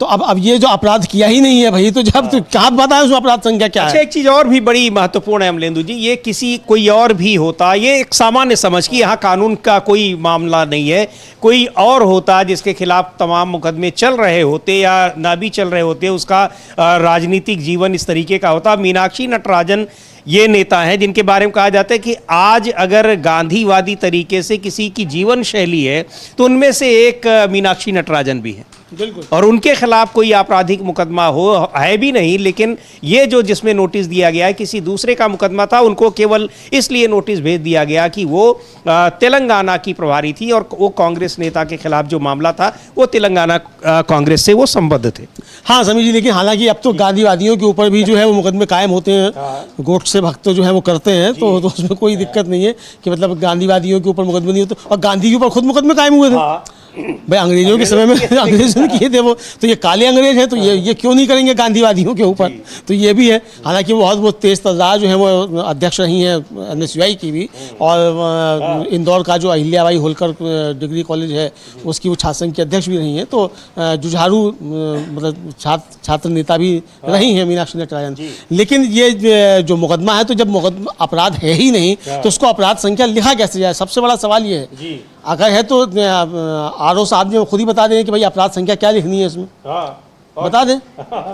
Speaker 2: तो अब ये जो अपराध किया ही नहीं है भाई, तो जब तो क्या बताएं उसमें अपराध संख्या क्या है?
Speaker 1: अच्छा, एक चीज और भी बड़ी महत्वपूर्ण है अमलेंदु जी, ये किसी कोई और भी होता, ये एक सामान्य समझ कि यहाँ कानून का कोई मामला नहीं है, कोई और होता जिसके खिलाफ तमाम मुकदमे चल रहे होते या ना भी चल रहे होते, उसका राजनीतिक जीवन इस तरीके का होता। मीनाक्षी नटराजन ये नेता हैं जिनके बारे में कहा जाता है कि आज अगर गांधीवादी तरीके से किसी की जीवन शैली है तो उनमें से एक मीनाक्षी नटराजन भी है।
Speaker 2: बिल्कुल।
Speaker 1: और उनके खिलाफ कोई आपराधिक मुकदमा है भी नहीं, लेकिन ये जो जिसमें नोटिस दिया गया है किसी दूसरे का मुकदमा था, उनको केवल इसलिए नोटिस भेज दिया गया कि वो तेलंगाना की प्रभारी थी और वो कांग्रेस नेता के खिलाफ जो मामला था वो तेलंगाना कांग्रेस से वो संबद्ध थे।
Speaker 2: हाँ समीर जी, लेकिन हालांकि अब तो गांधीवादियों के ऊपर भी जो है वो मुकदमे कायम होते हैं, गोट से भक्त जो है वो करते हैं, तो उसमें कोई दिक्कत नहीं है कि मतलब गांधीवादियों के ऊपर मुकदमे नहीं होते। और गांधी के ऊपर खुद मुकदमे कायम हुए थे भाई, अंग्रेजों के समय में अंग्रेजों ने किए थे वो, तो ये काले अंग्रेज हैं, तो ये क्यों नहीं करेंगे गांधीवादियों के ऊपर? तो ये भी है। हालांकि वो तेज तर्रार जो है वो अध्यक्ष रही हैं NSUI की भी, और इंदौर का जो अहिल्याबाई होलकर डिग्री कॉलेज है उसकी वो छात्र संघ की अध्यक्ष भी रही हैं, तो जुझारू मतलब छात्र नेता भी रही हैं मीनाक्षी नटराजन। लेकिन ये जो मुकदमा है, तो जब मुकदमा अपराध है ही नहीं तो उसको अपराध संख्या लिखा कैसे जाए? सबसे बड़ा सवाल ये है। अगर है तो आरओ साहब ने खुद ही बता दें कि भाई अपराध संख्या क्या लिखनी है इसमें, बता दें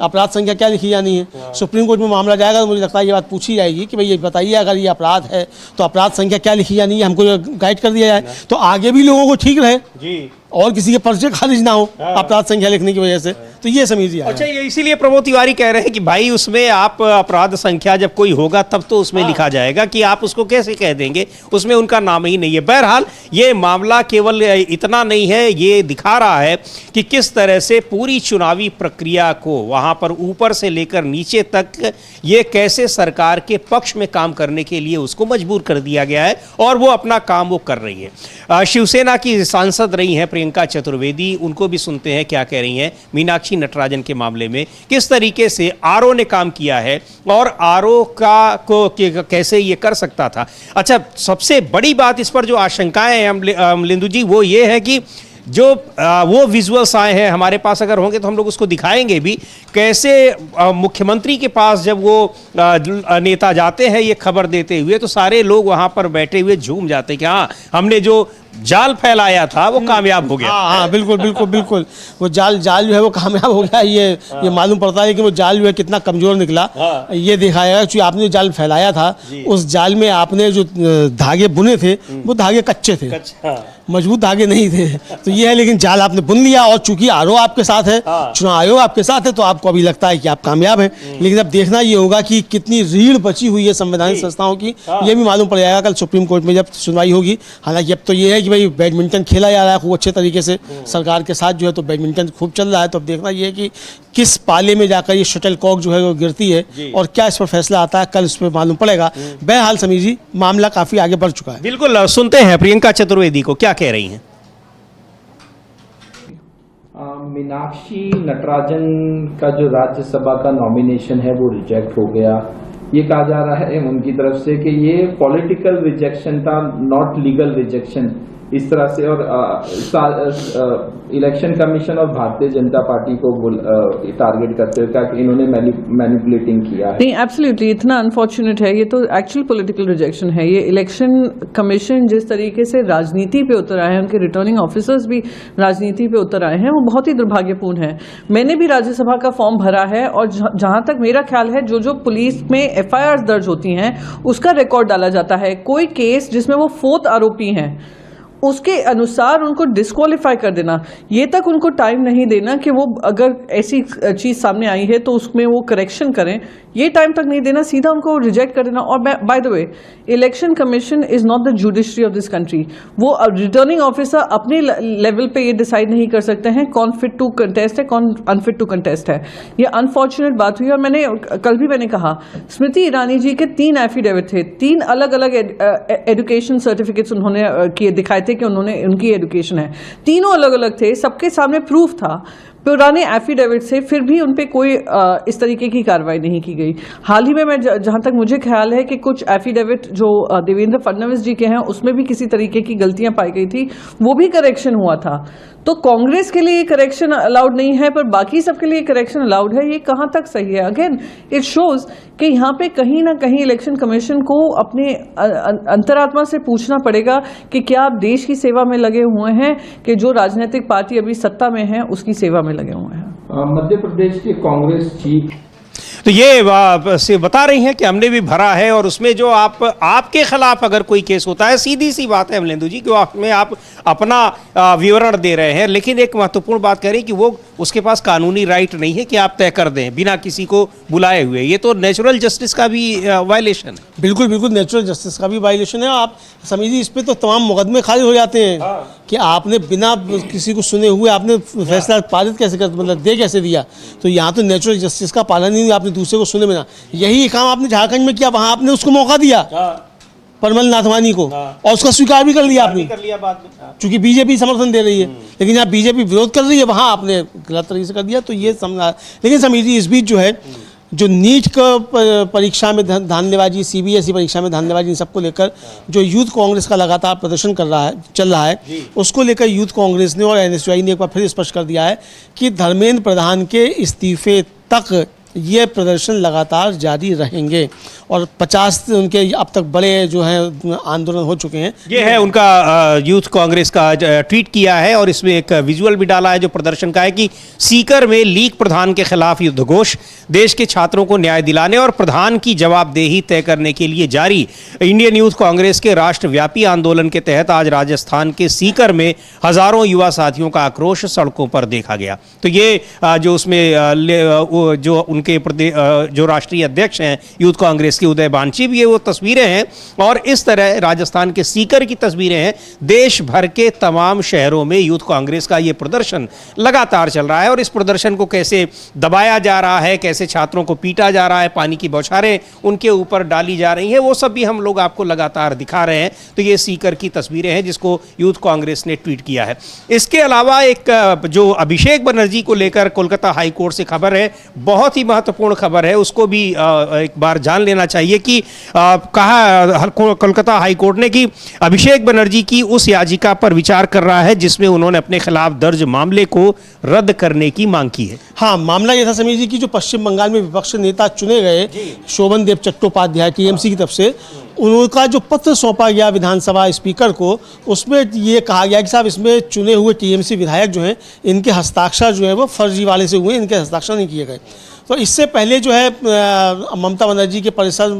Speaker 2: अपराध संख्या क्या लिखी जानी है। सुप्रीम कोर्ट में मामला जाएगा तो मुझे लगता है ये बात पूछी जाएगी कि भाई ये बताइए अगर ये अपराध है तो अपराध संख्या क्या लिखी जानी है, हमको गाइड कर दिया जाए तो आगे भी लोगों को ठीक रहे और किसी के पर्चे खारिज ना हो अपराध संख्या लिखने की वजह से। तो ये समझ लिया।
Speaker 1: अच्छा, ये इसीलिए प्रमोद तिवारी कह रहे हैं कि भाई उसमें आप अपराध संख्या जब कोई होगा तब तो उसमें लिखा जाएगा, कि आप उसको कैसे कह देंगे, उसमें उनका नाम ही नहीं है। बहरहाल ये मामला केवल इतना नहीं है, ये दिखा रहा है कि किस तरह से पूरी चुनावी प्रक्रिया को वहां पर ऊपर से लेकर नीचे तक ये कैसे सरकार के पक्ष में काम करने के लिए उसको मजबूर कर दिया गया है और वो अपना काम वो कर रही है। शिवसेना की सांसद रही हैं प्रियंका चतुर्वेदी, उनको भी सुनते हैं क्या कह रही हैं मीनाक्षी नटराजन के मामले में, किस तरीके से आरओ ने काम किया है और आरओ को कैसे ये कर सकता था। अच्छा, सबसे बड़ी बात इस पर जो आशंकाएं हैं अमलेंदु जी, वो ये है कि जो वो विजुअल्स आए हैं हमारे पास, अगर होंगे तो हम लोग उसको दिखाएंगे भी, कैसे मुख्यमंत्री के पास जब वो नेता जाते हैं ये खबर देते हुए तो सारे लोग वहां पर बैठे हुए झूम जाते कि हाँ, हमने जो जाल फैलाया था वो कामयाब हो गया।
Speaker 2: हाँ, बिल्कुल बिल्कुल बिल्कुल, वो जाल जो है वो कामयाब हो गया। ये मालूम पड़ता है कि वो जाल जो है कितना कमजोर निकला। ये दिखाया कि आपने जो जाल फैलाया था उस जाल में आपने जो धागे बुने थे वो धागे कच्चे थे, मजबूत धागे नहीं थे। तो ये है, लेकिन जाल आपने बुन लिया और चूंकि आरओ आपके साथ है, चुनाव आयोग आपके साथ है, तो आपको अभी लगता है कि आप कामयाब हैं। लेकिन अब देखना ये होगा कि कितनी रीढ़ बची हुई है संवैधानिक संस्थाओं की, ये भी मालूम पड़ जाएगा कल सुप्रीम कोर्ट में जब सुनवाई होगी। हालांकि अब तो ये है कि भाई बैडमिंटन खेला जा रहा है खूब अच्छे तरीके से सरकार के साथ जो है, तो बैडमिंटन खूब चल रहा है। तो अब देखना ये है कि किस पाले में जाकर ये शटल कॉक जो है वो गिरती है और क्या इस पर फैसला आता है, कल इस पर मालूम पड़ेगा। बहरहाल समीर जी, मामला काफी आगे बढ़ चुका है।
Speaker 1: बिल्कुल, सुनते हैं प्रियंका चतुर्वेदी को क्या कह रही हैं।
Speaker 14: मीनाक्षी नटराजन का जो राज्यसभा का नॉमिनेशन है वो रिजेक्ट हो गया। ये कहा जा रहा है उनकी तरफ से कि ये पॉलिटिकल रिजेक्शन था, नॉट लीगल रिजेक्शन, इस तरह से। और इलेक्शन कमीशन और भारतीय जनता पार्टी को टारगेट करते हुए कहा कि इन्होंने मैनिपुलेटिंग किया है।
Speaker 15: नहीं, एब्सोल्युटली, इतना अनफॉर्चुनेट है ये, तो एक्चुअल पॉलिटिकल रिजेक्शन है ये। इलेक्शन कमीशन जिस तरीके से राजनीति पे उतर आए हैं, उनके रिटर्निंग ऑफिसर्स भी राजनीति पे उतर आए हैं, वो बहुत ही दुर्भाग्यपूर्ण है। मैंने भी राज्यसभा का फॉर्म भरा है और जहां तक मेरा ख्याल है जो पुलिस में FIR दर्ज होती हैं उसका रिकॉर्ड डाला जाता है। कोई केस जिसमें वो 4th आरोपी हैं उसके अनुसार उनको डिस्क्वालीफाई कर देना, ये तक उनको टाइम नहीं देना कि वो अगर ऐसी चीज़ सामने आई है तो उसमें वो करेक्शन करें, ये टाइम तक नहीं देना, सीधा उनको रिजेक्ट कर देना। और by the way, election commission is not the judiciary of this country. वो रिटर्निंग ऑफिसर अपने लेवल पे ये डिसाइड नहीं कर सकते हैं कौन फिट टू कंटेस्ट है, कौन अनफिट टू कंटेस्ट है। ये अनफॉर्चुनेट बात हुई। और कल भी मैंने कहा, स्मृति ईरानी जी के 3 एफिडेविट थे, 3 अलग अलग एजुकेशन सर्टिफिकेट्स उन्होंने किए, दिखाए थे कि उनकी एजुकेशन है, तीनों अलग अलग थे, सबके सामने प्रूफ था पुराने एफिडेविट से, फिर भी उन पे कोई इस तरीके की कार्रवाई नहीं की गई। हाल ही में मैं जहाँ तक मुझे ख्याल है कि कुछ एफिडेविट जो देवेंद्र फडणवीस जी के हैं उसमें भी किसी तरीके की गलतियां पाई गई थी, वो भी करेक्शन हुआ था। तो कांग्रेस के लिए करेक्शन अलाउड नहीं है पर बाकी सबके लिए करेक्शन अलाउड है, ये कहाँ तक सही है? अगेन इट शोज कि यहाँ पे कहीं ना कहीं इलेक्शन कमीशन को अपने अंतरात्मा से पूछना पड़ेगा कि क्या आप देश की सेवा में लगे हुए हैं कि जो राजनीतिक पार्टी अभी सत्ता में है उसकी सेवा में लगे हुए हैं।
Speaker 14: मध्य प्रदेश के कांग्रेस चीफ
Speaker 1: तो ये से बता रही हैं कि हमने भी भरा है और उसमें जो आपके खिलाफ अगर कोई केस होता है, सीधी सी बात है अमलेंदु जी, कि उसमें आप अपना विवरण दे रहे हैं, लेकिन एक महत्वपूर्ण बात कह रही हैं कि वो उसके पास कानूनी राइट नहीं है कि आप तय कर दें बिना किसी को बुलाए हुए। ये तो नेचुरल जस्टिस का भी वायलेशन है।
Speaker 2: बिल्कुल बिल्कुल नेचुरल जस्टिस का भी वायलेशन है। आप समझिए इस पे तो तमाम मुकदमे खारिज हो जाते हैं कि आपने बिना किसी को सुने हुए आपने फैसला पारित कैसे कर, मतलब दे कैसे दिया। तो यहाँ तो नेचुरल जस्टिस का पालन ही नहीं, आपने दूसरे को सुने बिना। यही काम आपने झारखंड में किया, वहाँ आपने उसको मौका दिया परमल नाथवानी को, और उसका स्वीकार भी कर लिया आपने, चूंकि बीजेपी समर्थन दे रही है। लेकिन यहाँ बीजेपी विरोध कर रही है, वहाँ आपने गलत तरीके से कर दिया। तो ये समझा। लेकिन समझिए इस बीच जो है, जो नीट का परीक्षा में धांधलेबाजी, CBSE परीक्षा में धांधलेबाजी, इन सबको लेकर जो यूथ कांग्रेस का लगातार प्रदर्शन चल रहा है, उसको लेकर यूथ कांग्रेस ने और NSUI ने एक बार फिर स्पष्ट कर दिया है कि धर्मेंद्र प्रधान के इस्तीफे तक ये प्रदर्शन लगातार जारी रहेंगे। और 50 उनके अब तक बड़े जो हैं आंदोलन हो चुके हैं।
Speaker 1: ये है उनका यूथ कांग्रेस का ट्वीट किया है और इसमें एक विजुअल भी डाला है जो प्रदर्शन का है कि सीकर में लीग प्रधान के खिलाफ युद्ध घोष, देश के छात्रों को न्याय दिलाने और प्रधान की जवाबदेही तय करने के लिए जारी। इंडियन यूथ कांग्रेस के राष्ट्रव्यापी आंदोलन के तहत आज राजस्थान के सीकर में हजारों युवा साथियों का आक्रोश सड़कों पर देखा गया। तो ये जो उसमें जो उनके जो राष्ट्रीय अध्यक्ष हैं यूथ कांग्रेस के उदय बांची भी, ये वो तस्वीरें हैं। और इस तरह राजस्थान के सीकर की तस्वीरें हैं। देश भर के तमाम शहरों में यूथ कांग्रेस का ये प्रदर्शन लगातार चल रहा है और इस प्रदर्शन को कैसे दबाया जा रहा है, कैसे छात्रों को पीटा जा रहा है, पानी की बौछारें उनके ऊपर डाली जा रही हैं, वो सब भी हम लोग आपको लगातार दिखा रहे हैं। तो ये सीकर की तस्वीरें हैं जिसको यूथ कांग्रेस ने ट्वीट किया है। इसके अलावा एक जो अभिषेक बनर्जी को लेकर कोलकाता हाई कोर्ट से खबर है, बहुत ही महत्वपूर्ण खबर है, उसको भी एक बार जान लेना चाहिए कि कहा कोलकाता हाई कोर्ट ने कि अभिषेक बनर्जी की उस याचिका पर विचार कर रहा है जिसमें उन्होंने अपने खिलाफ दर्ज मामले को रद्द करने की मांग की है।
Speaker 2: हाँ, मामला यह था समीर जी की जो पश्चिम बंगाल में विपक्ष नेता चुने गए शोभन देव चट्टोपाध्याय TMC की तरफ से, उनका जो पत्र सौंपा गया विधानसभा स्पीकर को, उसमें ये कहा गया कि साहब इसमें चुने हुए TMC विधायक जो हैं इनके हस्ताक्षर जो है वो फर्जी वाले से हुए, इनके हस्ताक्षर नहीं किए गए। तो इससे पहले जो है ममता बनर्जी के परिसर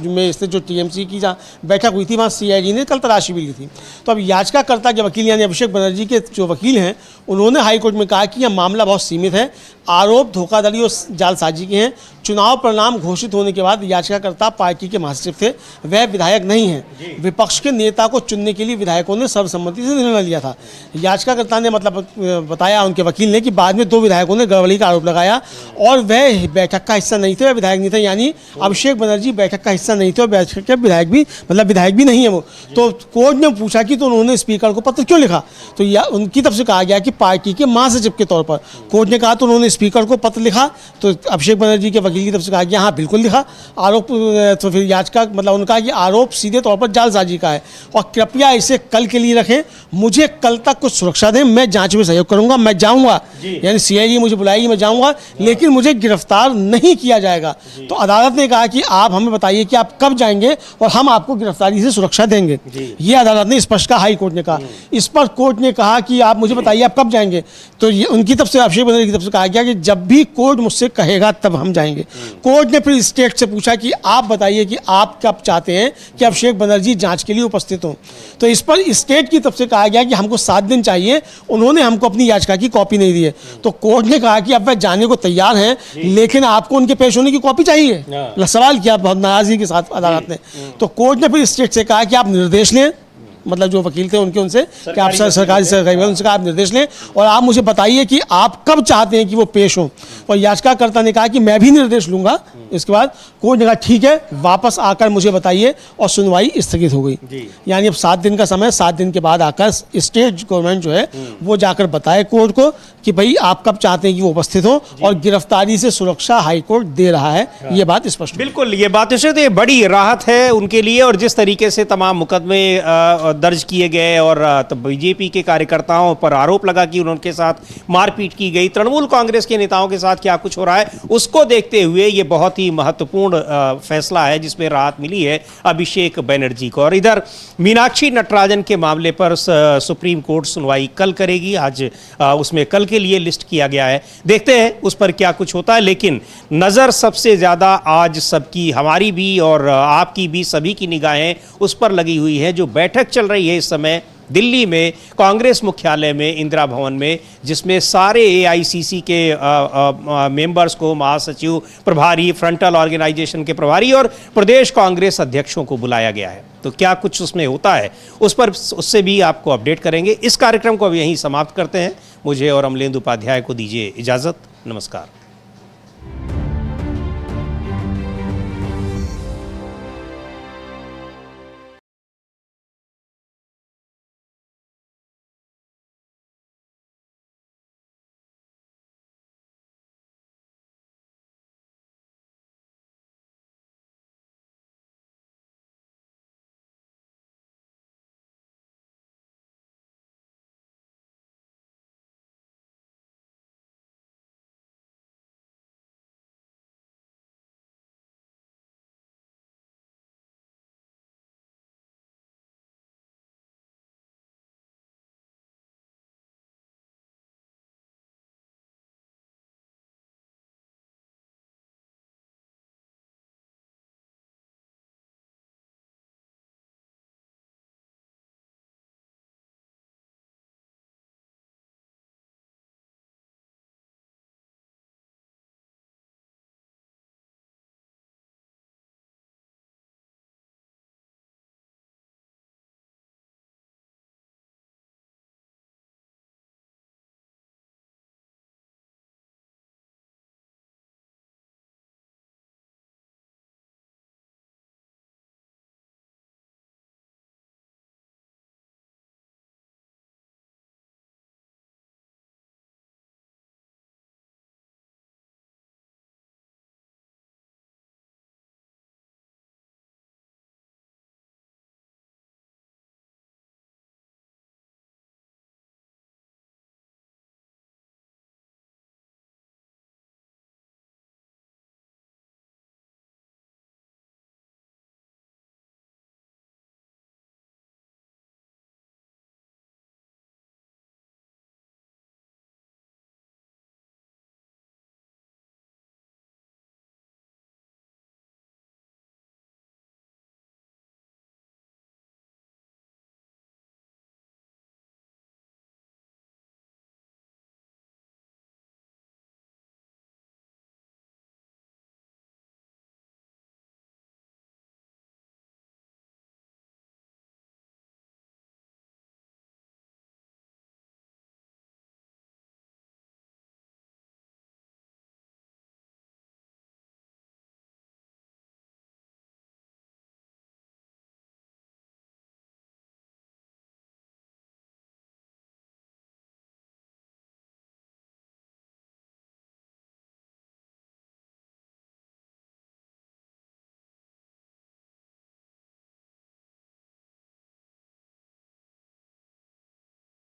Speaker 2: में इससे जो TMC की जहाँ बैठक हुई थी वहाँ CID ने कल तलाशी भी ली थी। तो अब याचिकाकर्ता के वकील यानी अभिषेक बनर्जी के जो वकील हैं उन्होंने हाईकोर्ट में कहा कि यह मामला बहुत सीमित है, आरोप धोखाधड़ी और जालसाजी के हैं। चुनाव परिणाम घोषित होने के बाद याचिकाकर्ता पार्टी के महासचिव थे, वह विधायक नहीं हैं। विपक्ष के नेता को चुनने के लिए विधायकों ने सर्वसम्मति से निर्णय लिया था। याचिकाकर्ता ने मतलब बताया उनके वकील ने कि बाद में 2 विधायकों ने गड़बड़ी का आरोप लगाया और वह बैठक का हिस्सा नहीं थे, वह विधायक नहीं थे, यानी अभिषेक बनर्जी बैठक का हिस्सा नहीं थे और बैठक के विधायक भी मतलब विधायक भी नहीं है वो। तो कोर्ट ने पूछा कि तो उन्होंने स्पीकर को पत्र क्यों लिखा, तो उनकी तरफ से कहा गया कि पार्टी के महासचिव के तौर पर। कोर्ट ने कहा तो उन्होंने स्पीकर को पत्र लिखा, तो अभिषेक बनर्जी के वकील की तरफ से कहा गया हाँ बिल्कुल लिखा। आरोप तो फिर याचिका मतलब उनका कि आरोप सीधे तौर पर जालसाजी का है और कृपया इसे कल के लिए रखें, मुझे कल तक कुछ सुरक्षा दें, मैं जांच में सहयोग करूंगा, मैं जाऊंगा, यानी CID मुझे बुलाएगी, मैं जाऊंगा, लेकिन मुझे गिरफ्तार नहीं किया जाएगा। तो अदालत ने कहा कि आप हमें बताइए कि आप कब जाएंगे और हम आपको गिरफ्तारी से सुरक्षा देंगे। ये अदालत ने स्पष्ट कहा, हाई कोर्ट ने कहा। इस पर कोर्ट ने कहा कि आप मुझे बताइए आप कब जाएंगे, तो ये उनकी तरफ से अभिषेक बनर्जी की तरफ से कहा गया गया कि जब भी कोर्ट मुझसे कहेगा तब हम जाएंगे। कोर्ट ने फिर स्टेट से पूछा कि आप बताइए कि आप कब चाहते हैं कि अभिषेक बनर्जी जांच के लिए उपस्थित हों। तो इस पर स्टेट की तरफ से कहा गया कि हमको 7 दिन चाहिए, उन्होंने हमको अपनी याचिका की कॉपी नहीं दी है। तो कोर्ट ने कहा कि अब वह जाने को तैयार हैं, लेकिन आपको उनके पेश होने की कॉपी चाहिए। सवाल किया बहुत नाराजगी के साथ अदालत ने। तो कोर्ट ने फिर स्टेट से कहा कि आप निर्देश लें, मतलब जो वकील थे उनसे कि आप सरकारी उनसे कहा आप निर्देश लें और आप मुझे बताइए कि आप कब चाहते हैं कि वो पेश हों। और याचिकाकर्ता ने कहा कि मैं भी निर्देश लूंगा। इसके बाद कोर्ट ने कहा ठीक है, वापस आकर मुझे बताइए, और सुनवाई स्थगित हो गई। यानी अब 7 दिन का समय, 7 दिन के बाद आकर स्टेट गवर्नमेंट जो है वो जाकर बताए कोर्ट को कि भाई आप कब चाहते हैं कि वो उपस्थित हो, और गिरफ्तारी से सुरक्षा हाईकोर्ट दे रहा है। ये बात स्पष्ट।
Speaker 1: बिल्कुल, ये बात ये बड़ी राहत है उनके लिए। और जिस तरीके से तमाम मुकदमे दर्ज किए गए और बीजेपी के कार्यकर्ताओं पर आरोप लगा कि उनके साथ मारपीट की गई, तृणमूल कांग्रेस के नेताओं के साथ क्या कुछ हो रहा है, उसको देखते हुए ये बहुत ही महत्वपूर्ण फैसला है जिसमें राहत मिली है अभिषेक बनर्जी को। और इधर मीनाक्षी नटराजन के मामले पर सुप्रीम कोर्ट सुनवाई कल करेगी। आज उसमें कल के लिए लिस्ट किया गया है, देखते हैं उस पर क्या कुछ होता है। लेकिन नजर सबसे ज्यादा आज सबकी, हमारी भी और आपकी भी, सभी की निगाहें उस पर लगी हुई है जो बैठक चल रही है इस समय दिल्ली में कांग्रेस मुख्यालय में, इंदिरा भवन में, जिसमें सारे एआईसीसी के मेंबर्स को, महासचिव, प्रभारी, फ्रंटल ऑर्गेनाइजेशन के प्रभारी और प्रदेश कांग्रेस अध्यक्षों को बुलाया गया है। तो क्या कुछ उसमें होता है उससे भी आपको अपडेट करेंगे। इस कार्यक्रम को अब यहीं समाप्त करते हैं। मुझे और अमलेंदु उपाध्याय को दीजिए इजाजत। नमस्कार।